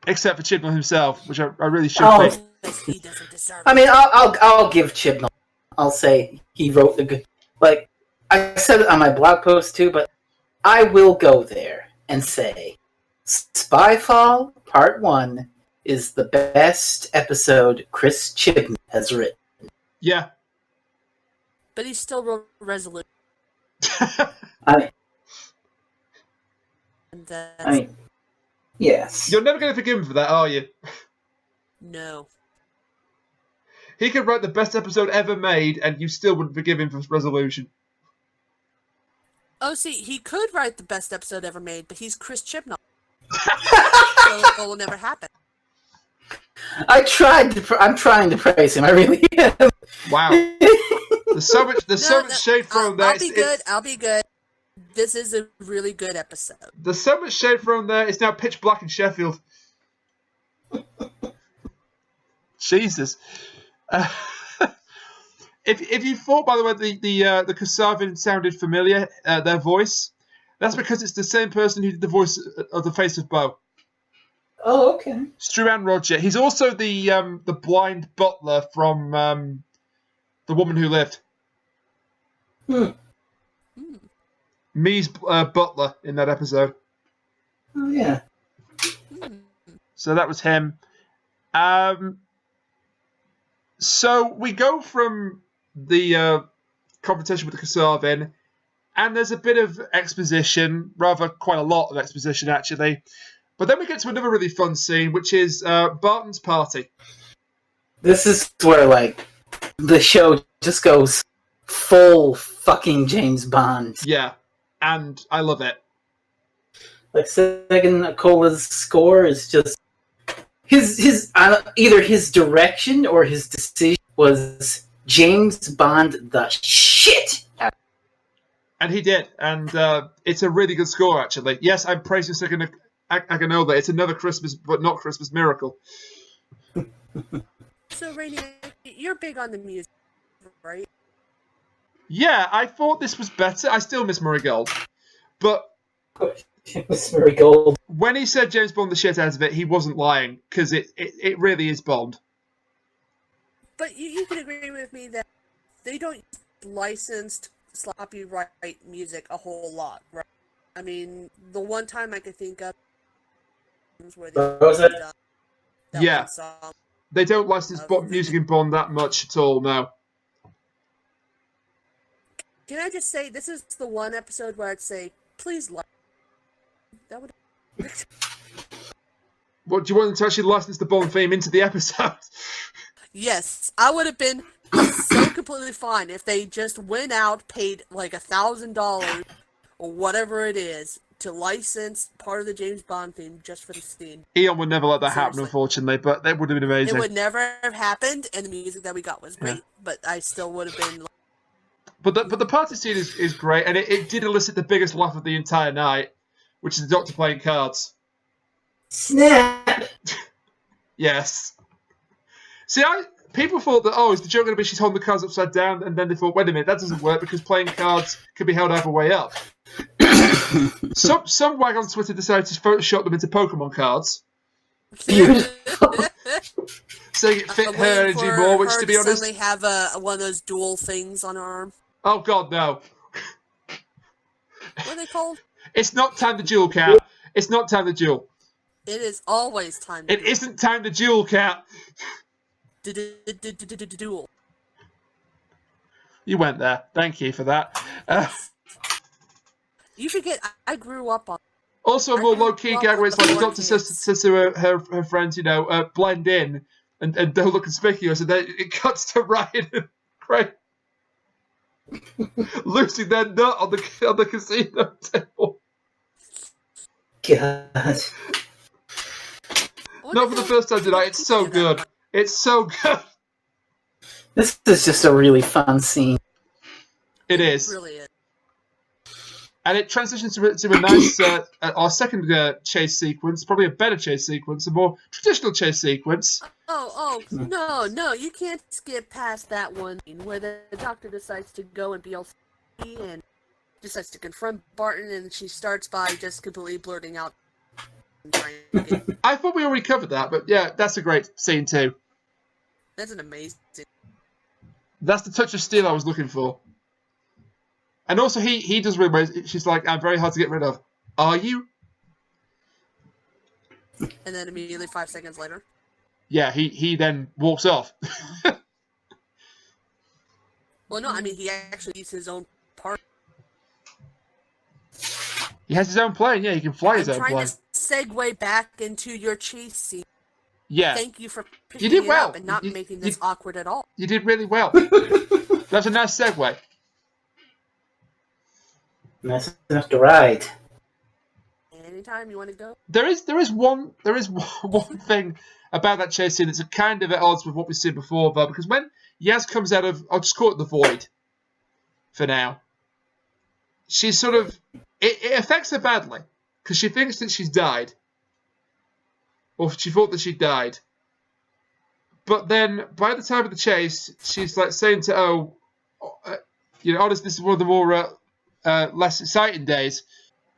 Except for Chibnall himself, which I really should think. He doesn't deserve. I mean, I'll give Chibnall. I'll say he wrote the good. Like I said it on my blog post too, but I will go there and say, Spyfall Part 1 is the best episode Chris Chibnall has written. Yeah. But he still wrote Resolute. I mean, yes. You're never going to forgive him for that, are you? No. He could write the best episode ever made, and you still wouldn't forgive him for Resolution. Oh, see, he could write the best episode ever made, but he's Chris Chibnall. So it will never happen. I'm trying to praise him. I really am. Wow. There's so much shade thrown there. I'll be good. This is a really good episode. There's so much shade thrown there. It's now pitch black in Sheffield. Jesus. If you thought, by the way, the Kasavin sounded familiar, their voice, that's because it's the same person who did the voice of the face of Bo. Oh, okay. Struan Roger. He's also the blind butler from The Woman Who Lived. Me's butler in that episode. Oh, yeah. So that was him. So we go from the confrontation with the Kasavin, and there's a bit of exposition, rather quite a lot of exposition, actually. But then we get to another really fun scene, which is Barton's party. This is where, like, the show just goes full fucking James Bond. Yeah, and I love it. Like, Second Cola's score is just... His either his direction or his decision was James Bond the shit. And he did, and it's a really good score, actually. Yes, I'm praising Second Aganola. It's another Christmas, but not Christmas miracle. So, Rainy, you're big on the music, right? Yeah, I thought this was better. I still miss Murray Gold. But Miss Murray Gold. when he said James Bond the shit out of it, he wasn't lying, because it really is Bond. But you can agree with me that they don't use licensed sloppy right music a whole lot, right? I mean, the one time I could think of where they Was it? that Yeah. one song. They don't license music in Bond that much at all, no. Can I just say, this is the one episode where I'd say, please like. That would. What, do you want them to actually license the Bond theme into the episode? Yes, I would have been so completely fine if they just went out, paid like $1,000 or whatever it is to license part of the James Bond theme just for the scene. Eon would never let that happen, Seriously. unfortunately, but that would have been amazing. It would never have happened, and the music that we got was great, but I still would have been. But the party scene is great, and it did elicit the biggest laugh of the entire night, which is the Doctor playing cards. Snap! Yes. See, people thought that, is the joke going to be she's holding the cards upside down, and then they thought, wait a minute, that doesn't work because playing cards can be held either way up. Some wag on Twitter decided to Photoshop them into Pokemon cards. Beautiful. Saying it fit her energy more, which, to be honest... suddenly have one of those dual things on her arm. Oh, God, no. What are they called? It's not Time the Jewel, Cat. It's not Time the Jewel. It is always time to It isn't Time the Jewel, Cat. duel. You went there. Thank you for that. You forget, I grew up on. Also, a more low-key gag where it's like the Before doctor says to her friends, blend in and don't look conspicuous, and then it cuts to Ryan and Craig losing their nut on the casino table. God. Not for the first time tonight. It's so good. It's so good. This is just a really fun scene. It is. It really is. And it transitions to a nice, our second chase sequence, probably a better chase sequence, a more traditional chase sequence. No, you can't skip past that one where the doctor decides to go and be all and decides to confront Barton, and she starts by just completely blurting out. I thought we already covered that, but yeah, that's a great scene too. That's an amazing. That's the touch of steel I was looking for. And also, he does really well. She's like, I'm very hard to get rid of. Are you? And then immediately 5 seconds later. Yeah, he then walks off. Well, no, I mean, he actually uses his own part. He has his own plane. Yeah, he can fly his own plane. I'm trying to segue back into your chase scene. Yeah. Thank you for You picking did it well. up and not making this awkward at all. You did really well. That's a nice segue. Nice enough to ride. Anytime you want to go. There is one thing about that chase scene that's kind of at odds with what we've seen before, though, because when Yaz comes out of, I'll just call it the void for now, she's sort of, it affects her badly, because she thinks that she's died, or she thought that she died. But then, by the time of the chase, she's like saying to honest, this is one of the more less exciting days.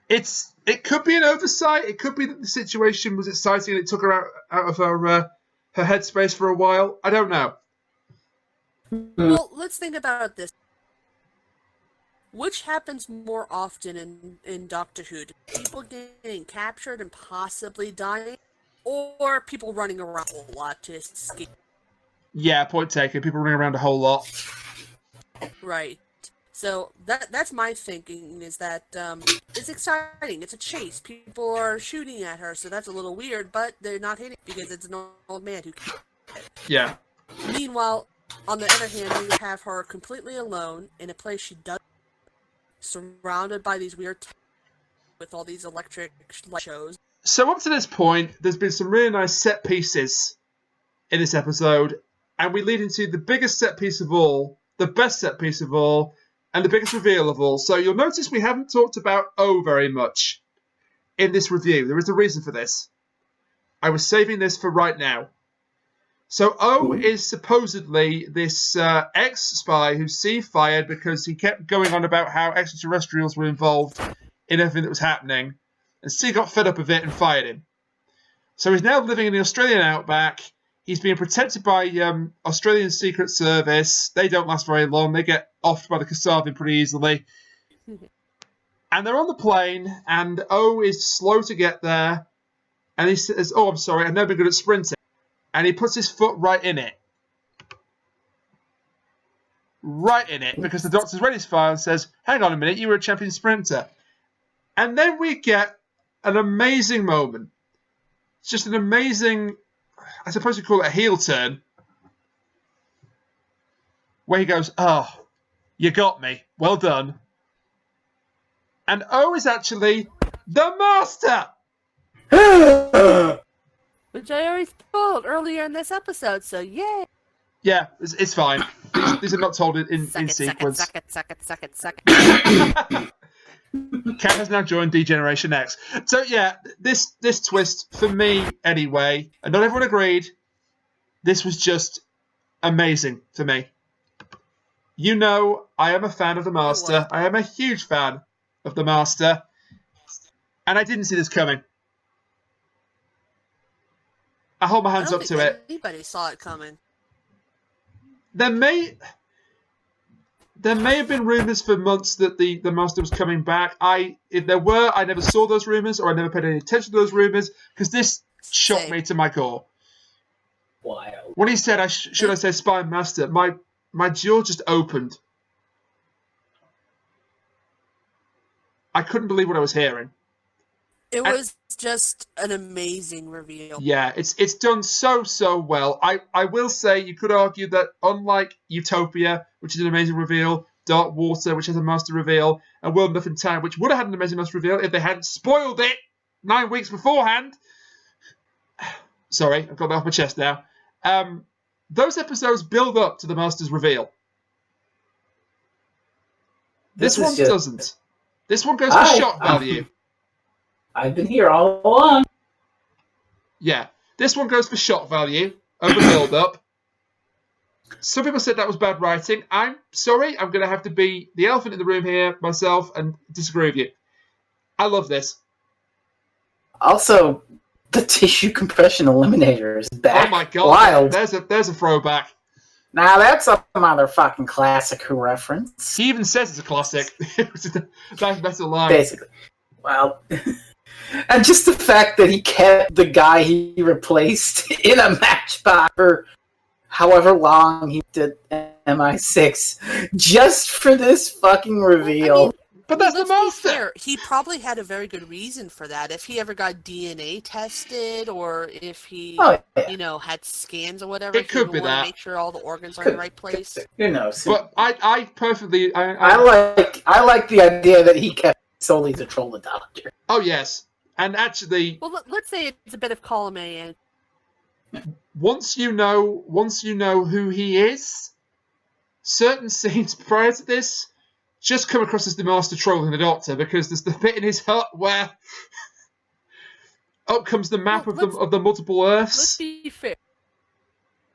It could be an oversight. It could be that the situation was exciting and it took her out of her headspace for a while. I don't know. Well, let's think about this. Which happens more often in Doctor Who? People getting captured and possibly dying, or people running around a whole lot to escape? Yeah, point taken. People running around a whole lot. Right. So that's my thinking, is that it's exciting. It's a chase. People are shooting at her, so that's a little weird, but they're not hitting because it's an old man who can't hit. Yeah. Meanwhile, on the other hand, you have her completely alone in a place she doesn't, surrounded by these weird with all these electric light shows. So up to this point, there's been some really nice set pieces in this episode, and we lead into the biggest set piece of all, the best set piece of all, and the biggest reveal of all. So you'll notice we haven't talked about O very much in this review. There is a reason for this. I was saving this for right now. So O is supposedly this ex-spy who C fired because he kept going on about how extraterrestrials were involved in everything that was happening. And C got fed up with it and fired him. So he's now living in the Australian outback. He's being protected by Australian Secret Service. They don't last very long. They get offed by the Kasavan pretty easily. And they're on the plane, and O is slow to get there. And he says, I'm sorry, I've never been good at sprinting. And he puts his foot right in it. Right in it, because the doctor's read his file and says, hang on a minute, you were a champion sprinter. And then we get an amazing moment. It's just an amazing, I suppose you call it a heel turn, where he goes, you got me. Well done. And O is actually the Master! Which I already spoiled earlier in this episode, so yay! Yeah, it's fine. These are not told in sequence. Suck it. Kat has now joined D-Generation X. So yeah, this twist, for me anyway, and not everyone agreed, this was just amazing for me. You know, I am a fan of the Master. I am a huge fan of the Master. And I didn't see this coming. I hold my hands up to it. Anybody saw it coming. There may have been rumours for months that the Master was coming back. If there were, I never saw those rumours, or I never paid any attention to those rumours, because this shocked me to my core. Wild. When he said, should I say Spy Master, my jaw just opened. I couldn't believe what I was hearing. It was just an amazing reveal. Yeah, it's done so well. I will say, you could argue that unlike Utopia, which is an amazing reveal, Dark Water, which has a Master reveal, and World Enough in Time, which would have had an amazing Master reveal if they hadn't spoiled it 9 weeks beforehand. Sorry, I've got that off my chest now. Those episodes build up to the Master's reveal. This one doesn't. This one goes for shock value. I've been here all along. Yeah, this one goes for shock value over build-up. Some people said that was bad writing. I'm sorry, I'm going to have to be the elephant in the room here myself and disagree with you. I love this. Also, the tissue compression eliminator is back. Oh my god, wild. There's a throwback. Now that's a motherfucking classic Who reference. He even says it's a classic. That's a line. Basically. Well, and just the fact that he kept the guy he replaced in a matchbox for however long he did MI6 just for this fucking reveal. I mean, but that's the Master. Fair. He probably had a very good reason for that. If he ever got DNA tested, or if he, had scans or whatever, it could be that. To make sure all the organs are in the right place. Who knows? But I perfectly. I like the idea that he kept solely to troll the Doctor. Oh yes, and actually, Well, let's say it's a bit of column A. And once you know who he is, certain scenes prior to this just come across as the Master trolling the Doctor, because there's the bit in his hut where up comes the map of the multiple let's Earths, be fair.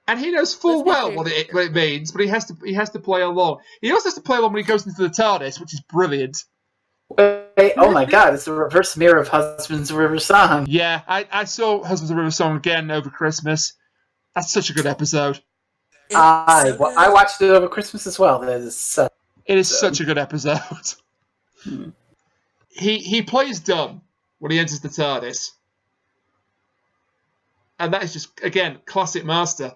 and he knows full Let's be well fair what here. it means, but he has to play along. He also has to play along when he goes into the TARDIS, which is brilliant. Wait, oh my god, it's a reverse mirror of Husband's River Song. Yeah, I saw Husbands of River Song again over Christmas. That's such a good episode. I watched it over Christmas as well. That is such... It is such a good episode. He plays dumb when he enters the TARDIS. And that is just, again, classic Master.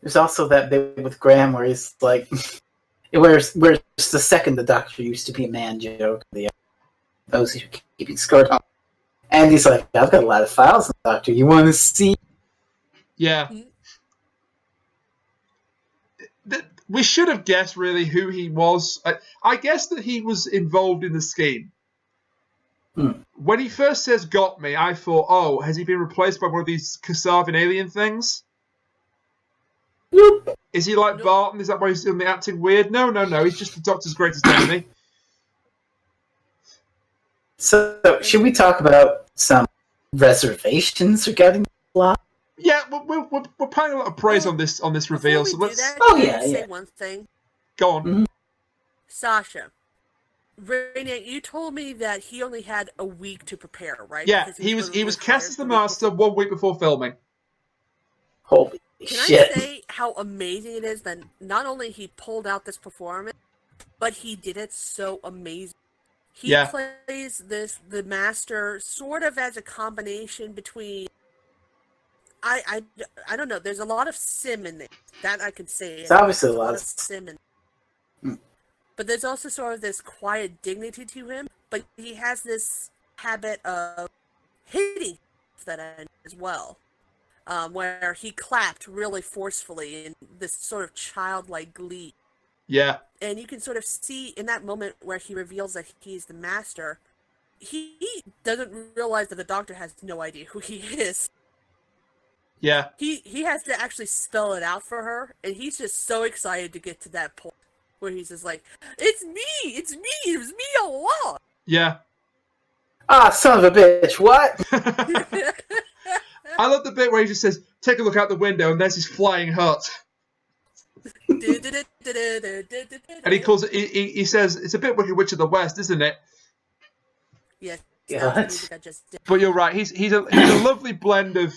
There's also that bit with Graham where he's like, where's the second the Doctor used to be a man joke. Those who keeping score. And he's like, I've got a lot of files on the Doctor. You want to see? Yeah. We should have guessed, really, who he was. I guess that he was involved in the scheme. When he first says, got me, I thought, oh, has he been replaced by one of these Kasavan alien things? Nope. Is he like Barton? Is that why he's doing the acting weird? No. He's just the Doctor's greatest enemy. So, should we talk about some reservations regarding the plot? Yeah, we're piling a lot of praise on this reveal. So let's. Say one thing. Go on. Mm-hmm. Sasha, Raina, you told me that he only had a week to prepare, right? Yeah, Because he was literally cast as the hired Master 1 week before filming. Holy Can shit. I say how amazing it is that not only he pulled out this performance, but he did it so amazing. He plays the Master sort of as a combination between. I don't know. There's a lot of sim in there. That I could say. It's obviously a There's lot of sim in there. But there's also sort of this quiet dignity to him. But he has this habit of hitting that end as well. Where he clapped really forcefully in this sort of childlike glee. Yeah. And you can sort of see in that moment where he reveals that he's the Master, he doesn't realize that the Doctor has no idea who he is. Yeah. He has to actually spell it out for her, and he's just so excited to get to that point where he's just like, it was me all along. Yeah. Ah, son of a bitch, what? I love the bit where he just says, take a look out the window, and there's his flying hut. And he calls it, he says, it's a bit Wicked Witch of the West, isn't it? Yes. But you're right, he's a lovely blend of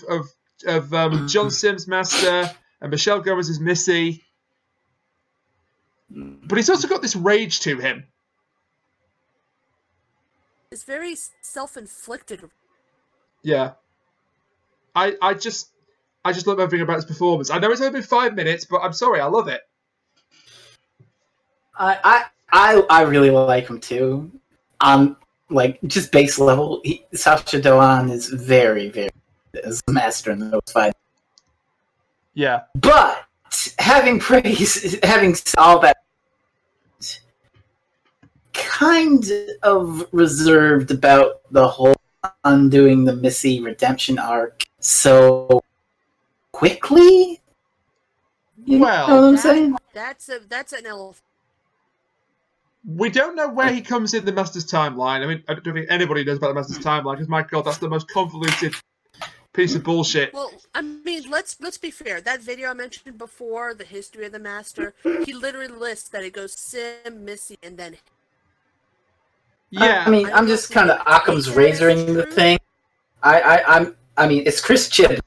John Sims' Master and Michelle Gomez's Missy. But he's also got this rage to him. It's very self-inflicted. Yeah. I just love everything about his performance. I know it's only been 5 minutes, but I'm sorry, I love it. I really like him too. Like just base level, Sacha Dhawan is very, very as a Master in those five. Yeah. But having all that, kind of reserved about the whole undoing the Missy redemption arc so quickly. You know what I'm saying? That's an elephant. We don't know where he comes in the Master's timeline. I mean, I don't think anybody knows about the Master's timeline, because my God, that's the most convoluted piece of bullshit. Well, I mean, let's be fair. That video I mentioned before, the history of the Master, he literally lists that it goes Sim, Missy, and then. Yeah. I mean, I'm just kind of Occam's razoring the thing. I mean, it's Chris Chibnall.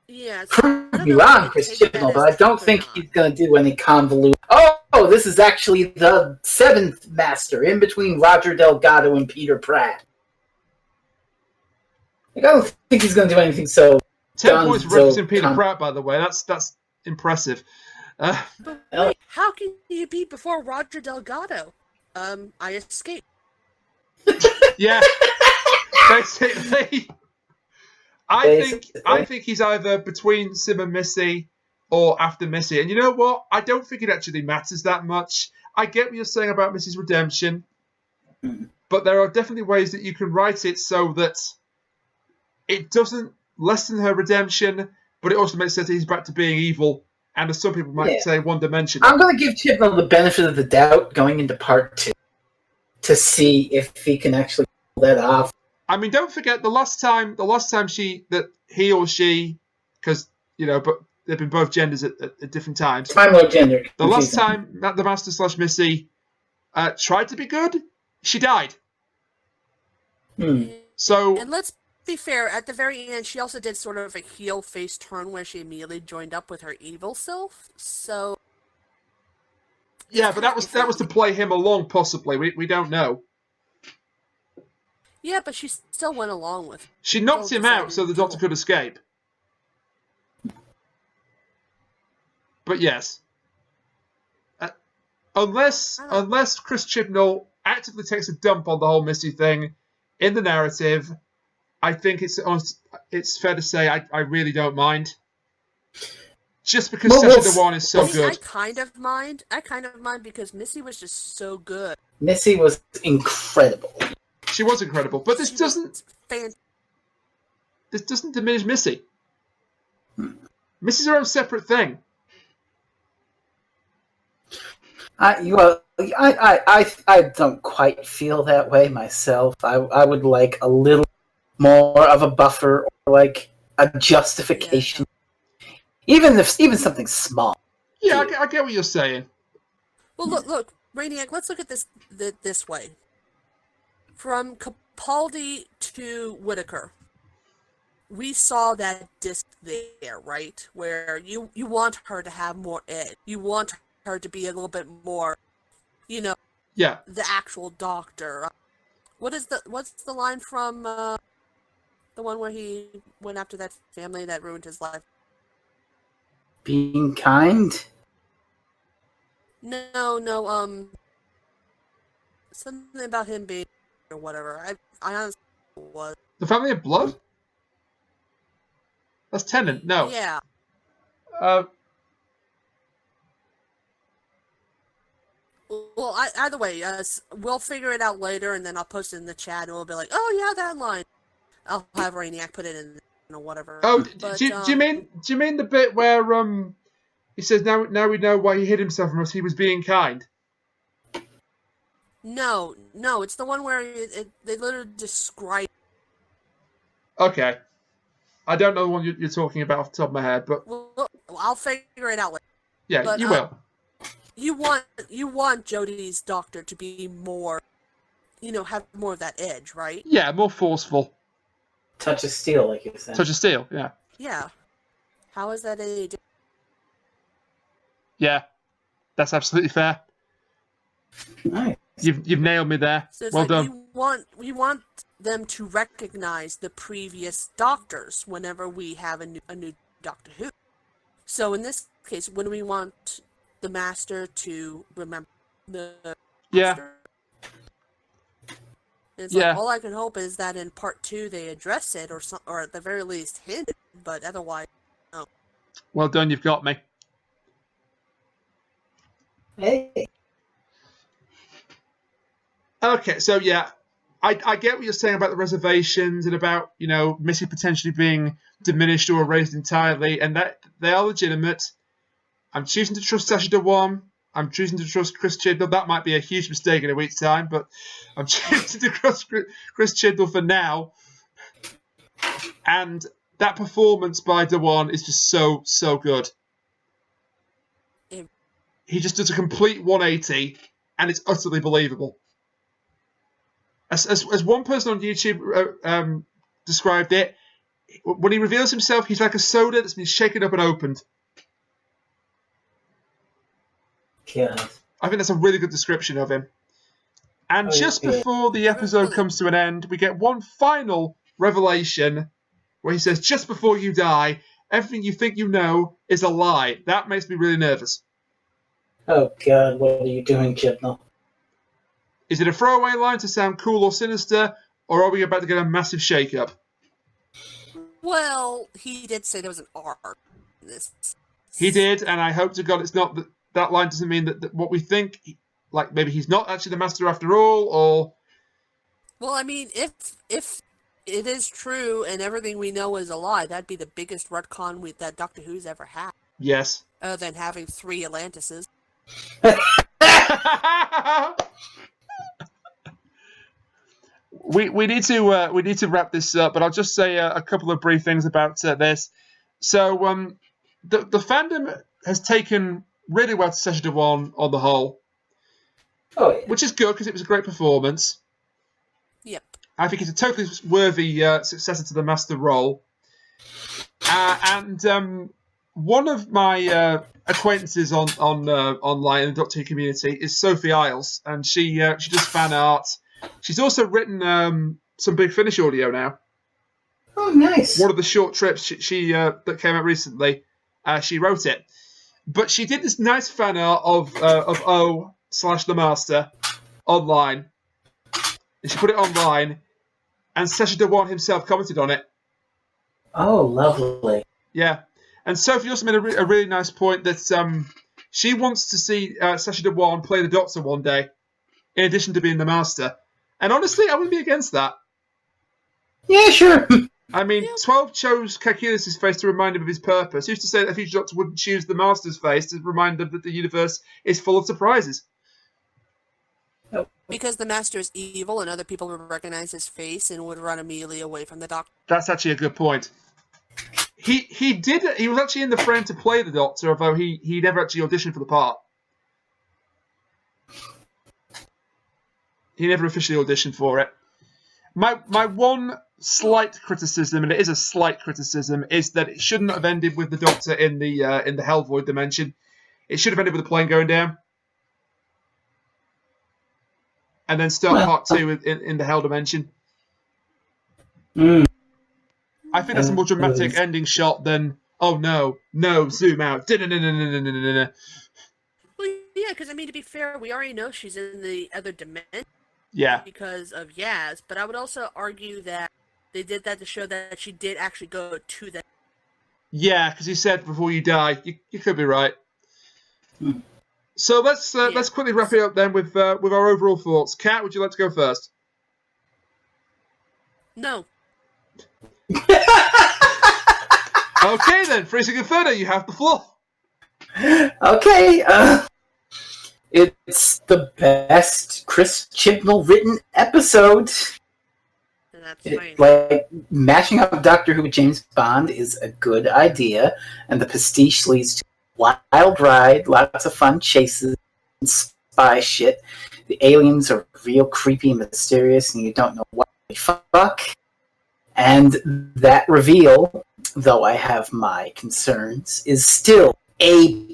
Yeah. Prove me wrong, Chris Chibnall, but I don't think he's going to do any convoluted. Oh, this is actually the 7th Master, in between Roger Delgado and Peter Pratt. Like, I don't think he's going to do anything so. 10 points referencing Peter Pratt, by the way. That's impressive. But wait, how can you be before Roger Delgado? I escaped. Yeah. Basically. I think he's either between Sim and Missy or after Missy. And you know what? I don't think it actually matters that much. I get what you're saying about Missy's redemption, but there are definitely ways that you can write it so that it doesn't lessen her redemption, but it also makes sense that he's back to being evil, and as some people might say, one-dimensional. I'm going to give Chibnall the benefit of the doubt going into part 2 to see if he can actually pull that off. I mean, don't forget the last time he or she, because but they've been both genders at different times. Time or gender. The last time that the Master / Missy tried to be good, she died. So, and let's be fair. At the very end, she also did sort of a heel face turn where she immediately joined up with her evil self. So, yeah, but that was to play him along. Possibly, we don't know. Yeah, but she still went along with it. She knocked him out so the Doctor could escape. But yes. Unless Chris Chibnall actively takes a dump on the whole Missy thing in the narrative, I think it's fair to say I really don't mind. Just because Sacha Dhawan is so good. I kind of mind because Missy was just so good. Missy was incredible. She was incredible, but this doesn't diminish Missy. Missy's her own separate thing. I don't quite feel that way myself. I would like a little more of a buffer or like a justification, even something small. Yeah, I get what you're saying. Well, look, Rainiac. Let's look at this way. From Capaldi to Whittaker, we saw that disc there, right? Where you want her to have more edge. You want her to be a little bit more, the actual Doctor. What's the line from the one where he went after that family that ruined his life? Being kind? No, something about him being or whatever. I honestly was. The Family of Blood? That's Tennant. No. Yeah. Well, either way, we'll figure it out later, and then I'll post it in the chat, and we'll be like, "Oh yeah, that line." I'll have Rainiac put it in, whatever. Oh, do you mean the bit where he says now we know why he hid himself from us? He was being kind. No, it's the one where they literally describe. Okay, I don't know the one you're talking about off the top of my head, but I'll figure it out later. Yeah, but, you will. You want Jodie's Doctor to be more, have more of that edge, right? Yeah, more forceful. Touch of steel, like you said. Touch of steel, yeah. Yeah. How is that any different? Yeah, that's absolutely fair. Nice. You've nailed me there. So it's well like done. We want them to recognize the previous Doctors whenever we have a new Doctor Who. So in this case, when we want the Master to remember the Master, it's like, all I can hope is that in part 2 they address it or at the very least hint it, but otherwise, no. Well done, you've got me. Hey. Okay, so yeah, I get what you're saying about the reservations and about, Missy potentially being diminished or erased entirely, and that they are legitimate. I'm choosing to trust Sacha Dhawan. I'm choosing to trust Chris Chibnall. That might be a huge mistake in a week's time, but I'm choosing to trust Chris Chibnall for now. And that performance by Dhawan is just so good. He just does a complete 180, and it's utterly believable. As one person on YouTube described it, when he reveals himself, he's like a soda that's been shaken up and opened. Yeah. I think that's a really good description of him. And just before the episode comes to an end, we get one final revelation where he says, just before you die, everything you think you know is a lie. That makes me really nervous. Oh, God, what are you doing, Chibnall? Is it a throwaway line to sound cool or sinister, or are we about to get a massive shake-up? Well, he did say there was an R in this. He did, and I hope to God it's not that line doesn't mean that what we think like maybe he's not actually the Master after all, or... Well, I mean, if it is true and everything we know is a lie, that'd be the biggest retcon that Doctor Who's ever had. Yes. Other than having 3 Atlantises. We need to wrap this up, but I'll just say a couple of brief things about this. So the fandom has taken really well to Sacha Dhawan on the whole, which is good because it was a great performance. Yep. I think it's a totally worthy successor to the Master role. And one of my acquaintances online in the Doctor Who community is Sophie Isles, and she does fan art. She's also written some Big Finish audio now. Oh, nice. One of the short trips she that came out recently, she wrote it. But she did this nice fan art of O/The Master online. And she put it online, and Sacha Dhawan himself commented on it. Oh, lovely. Yeah. And Sophie also made a really nice point that she wants to see Sacha Dhawan play the Doctor one day, in addition to being the Master. And honestly, I wouldn't be against that. Yeah, sure. I mean, 12 chose Calculus's face to remind him of his purpose. Who's to say that a future Doctor wouldn't choose the Master's face to remind them that the universe is full of surprises? Because the Master is evil and other people would recognize his face and would run immediately away from the Doctor. That's actually a good point. He was actually in the frame to play the Doctor, although he never actually auditioned for the part. He never officially auditioned for it. My one slight criticism, and it is a slight criticism, is that it shouldn't have ended with the Doctor in the Hellvoid dimension. It should have ended with the plane going down, and then start part 2 in the Hell dimension. Mm. I think that's a more dramatic ending shot than no, zoom out. Well, yeah, because I mean, to be fair, we already know she's in the other dimension. Yeah. Because of Yaz, but I would also argue that they did that to show that she did actually go to that. Yeah, because he said before you die, you could be right. So let's quickly wrap it up then with our overall thoughts. Kat, would you like to go first? No. Okay then, FreezingInferno, you have the floor. Okay, it's the best Chris Chibnall written episode. That's fine. Like, mashing up Doctor Who with James Bond is a good idea, and the pastiche leads to a wild ride, lots of fun chases, and spy shit. The aliens are real creepy and mysterious, and you don't know what the fuck. And that reveal, though I have my concerns, is still A+.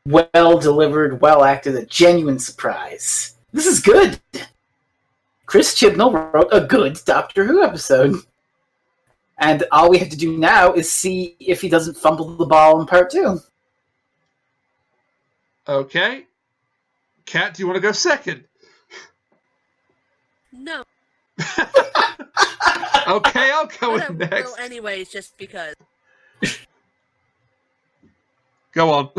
Well delivered, well acted, a genuine surprise. This is good. Chris Chibnall wrote a good Doctor Who episode. And all we have to do now is see if he doesn't fumble the ball in part 2. Okay. Kat, do you want to go second? No. Okay, I'll go in next. Well, anyways, just because. Go on.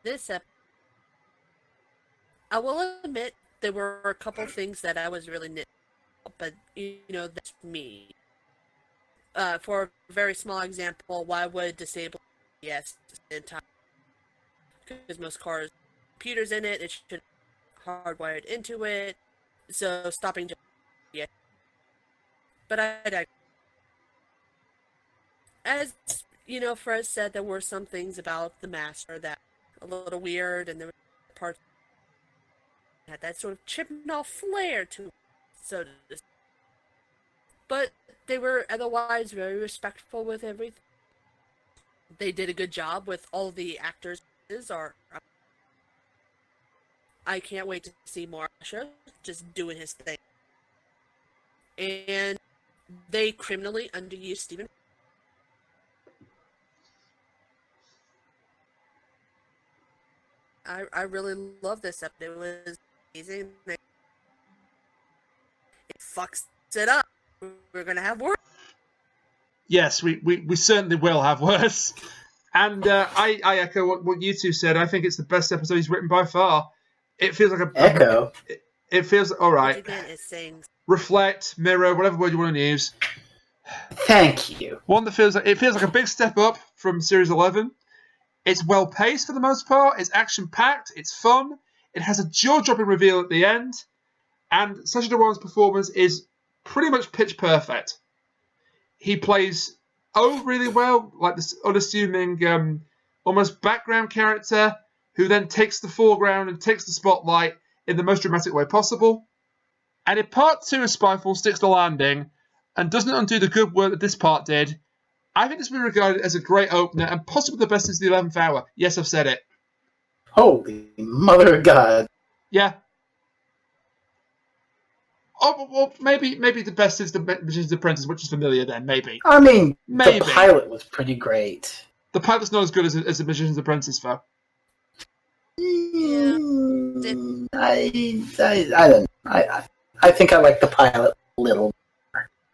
This episode, I will admit there were a couple things that I was really nit, but that's me. For a very small example, why would disable yes in time? Because most cars, computers in it, it should hardwired into it, so stopping just yeah. But as Fred said, there were some things about the Master that a little weird, and there were parts that had that sort of Chibnall flair to it, so to speak. But they were otherwise very respectful with everything. They did a good job with all the actors. I can't wait to see Marsha just doing his thing. And they criminally underused Stephen. I really love this episode. It was amazing. It fucks it up. We're gonna have worse. Yes, we certainly will have worse. And I echo what you two said. I think it's the best episode he's written by far. It feels like a Echo. It feels all right. Again, it sings. Reflect, mirror, whatever word you want to use. Thank you. One that feels like a big step up from series 11. It's well paced for the most part. It's action packed. It's fun. It has a jaw-dropping reveal at the end, and Sacha Dhawan's performance is pretty much pitch perfect. He plays really well, like this unassuming, almost background character who then takes the foreground and takes the spotlight in the most dramatic way possible. And if part 2 of Spyfall sticks the landing and doesn't undo the good work that this part did, I think this will be regarded as a great opener and possibly the best since the 11th hour. Yes, I've said it. Holy mother of God. Yeah. Oh, well, maybe the best is the Magician's Apprentice, which is familiar then, maybe. I mean, Maybe. the pilot was pretty great. The pilot's not as good as the Magician's Apprentice, though. I don't know. I think I like the pilot a little.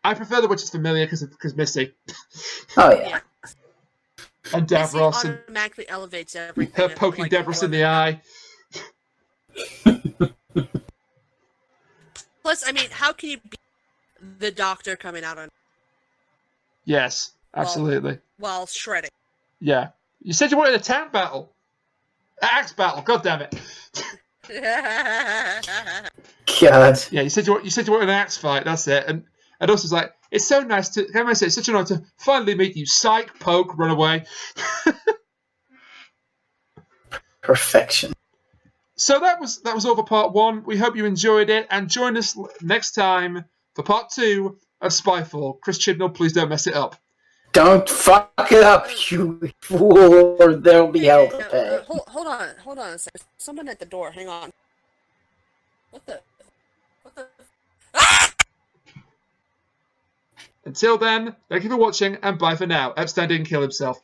I prefer the Witch's Familiar because Missy. Oh, yeah. And Davros and automatically elevates everything. her poking Davros in the eye. Plus, I mean, how can you beat the Doctor coming out on Yes, absolutely. while shredding? Yeah. You said you wanted a tank battle. Axe battle, god damn it. God. Yeah, you said you wanted an axe fight, that's it. And also it's like, it's so nice to, can I say, it's such an honor to finally meet you. Psych, poke, run away. Perfection. So that was all for part 1. We hope you enjoyed it, and join us next time for part 2 of Spyfall. Chris Chibnall, please don't mess it up. Don't fuck it up, you fool, or there'll be hell to pay. Hold on a second. Someone at the door. Hang on. What the? Ah! Until then, thank you for watching, and bye for now. Epstein didn't kill himself.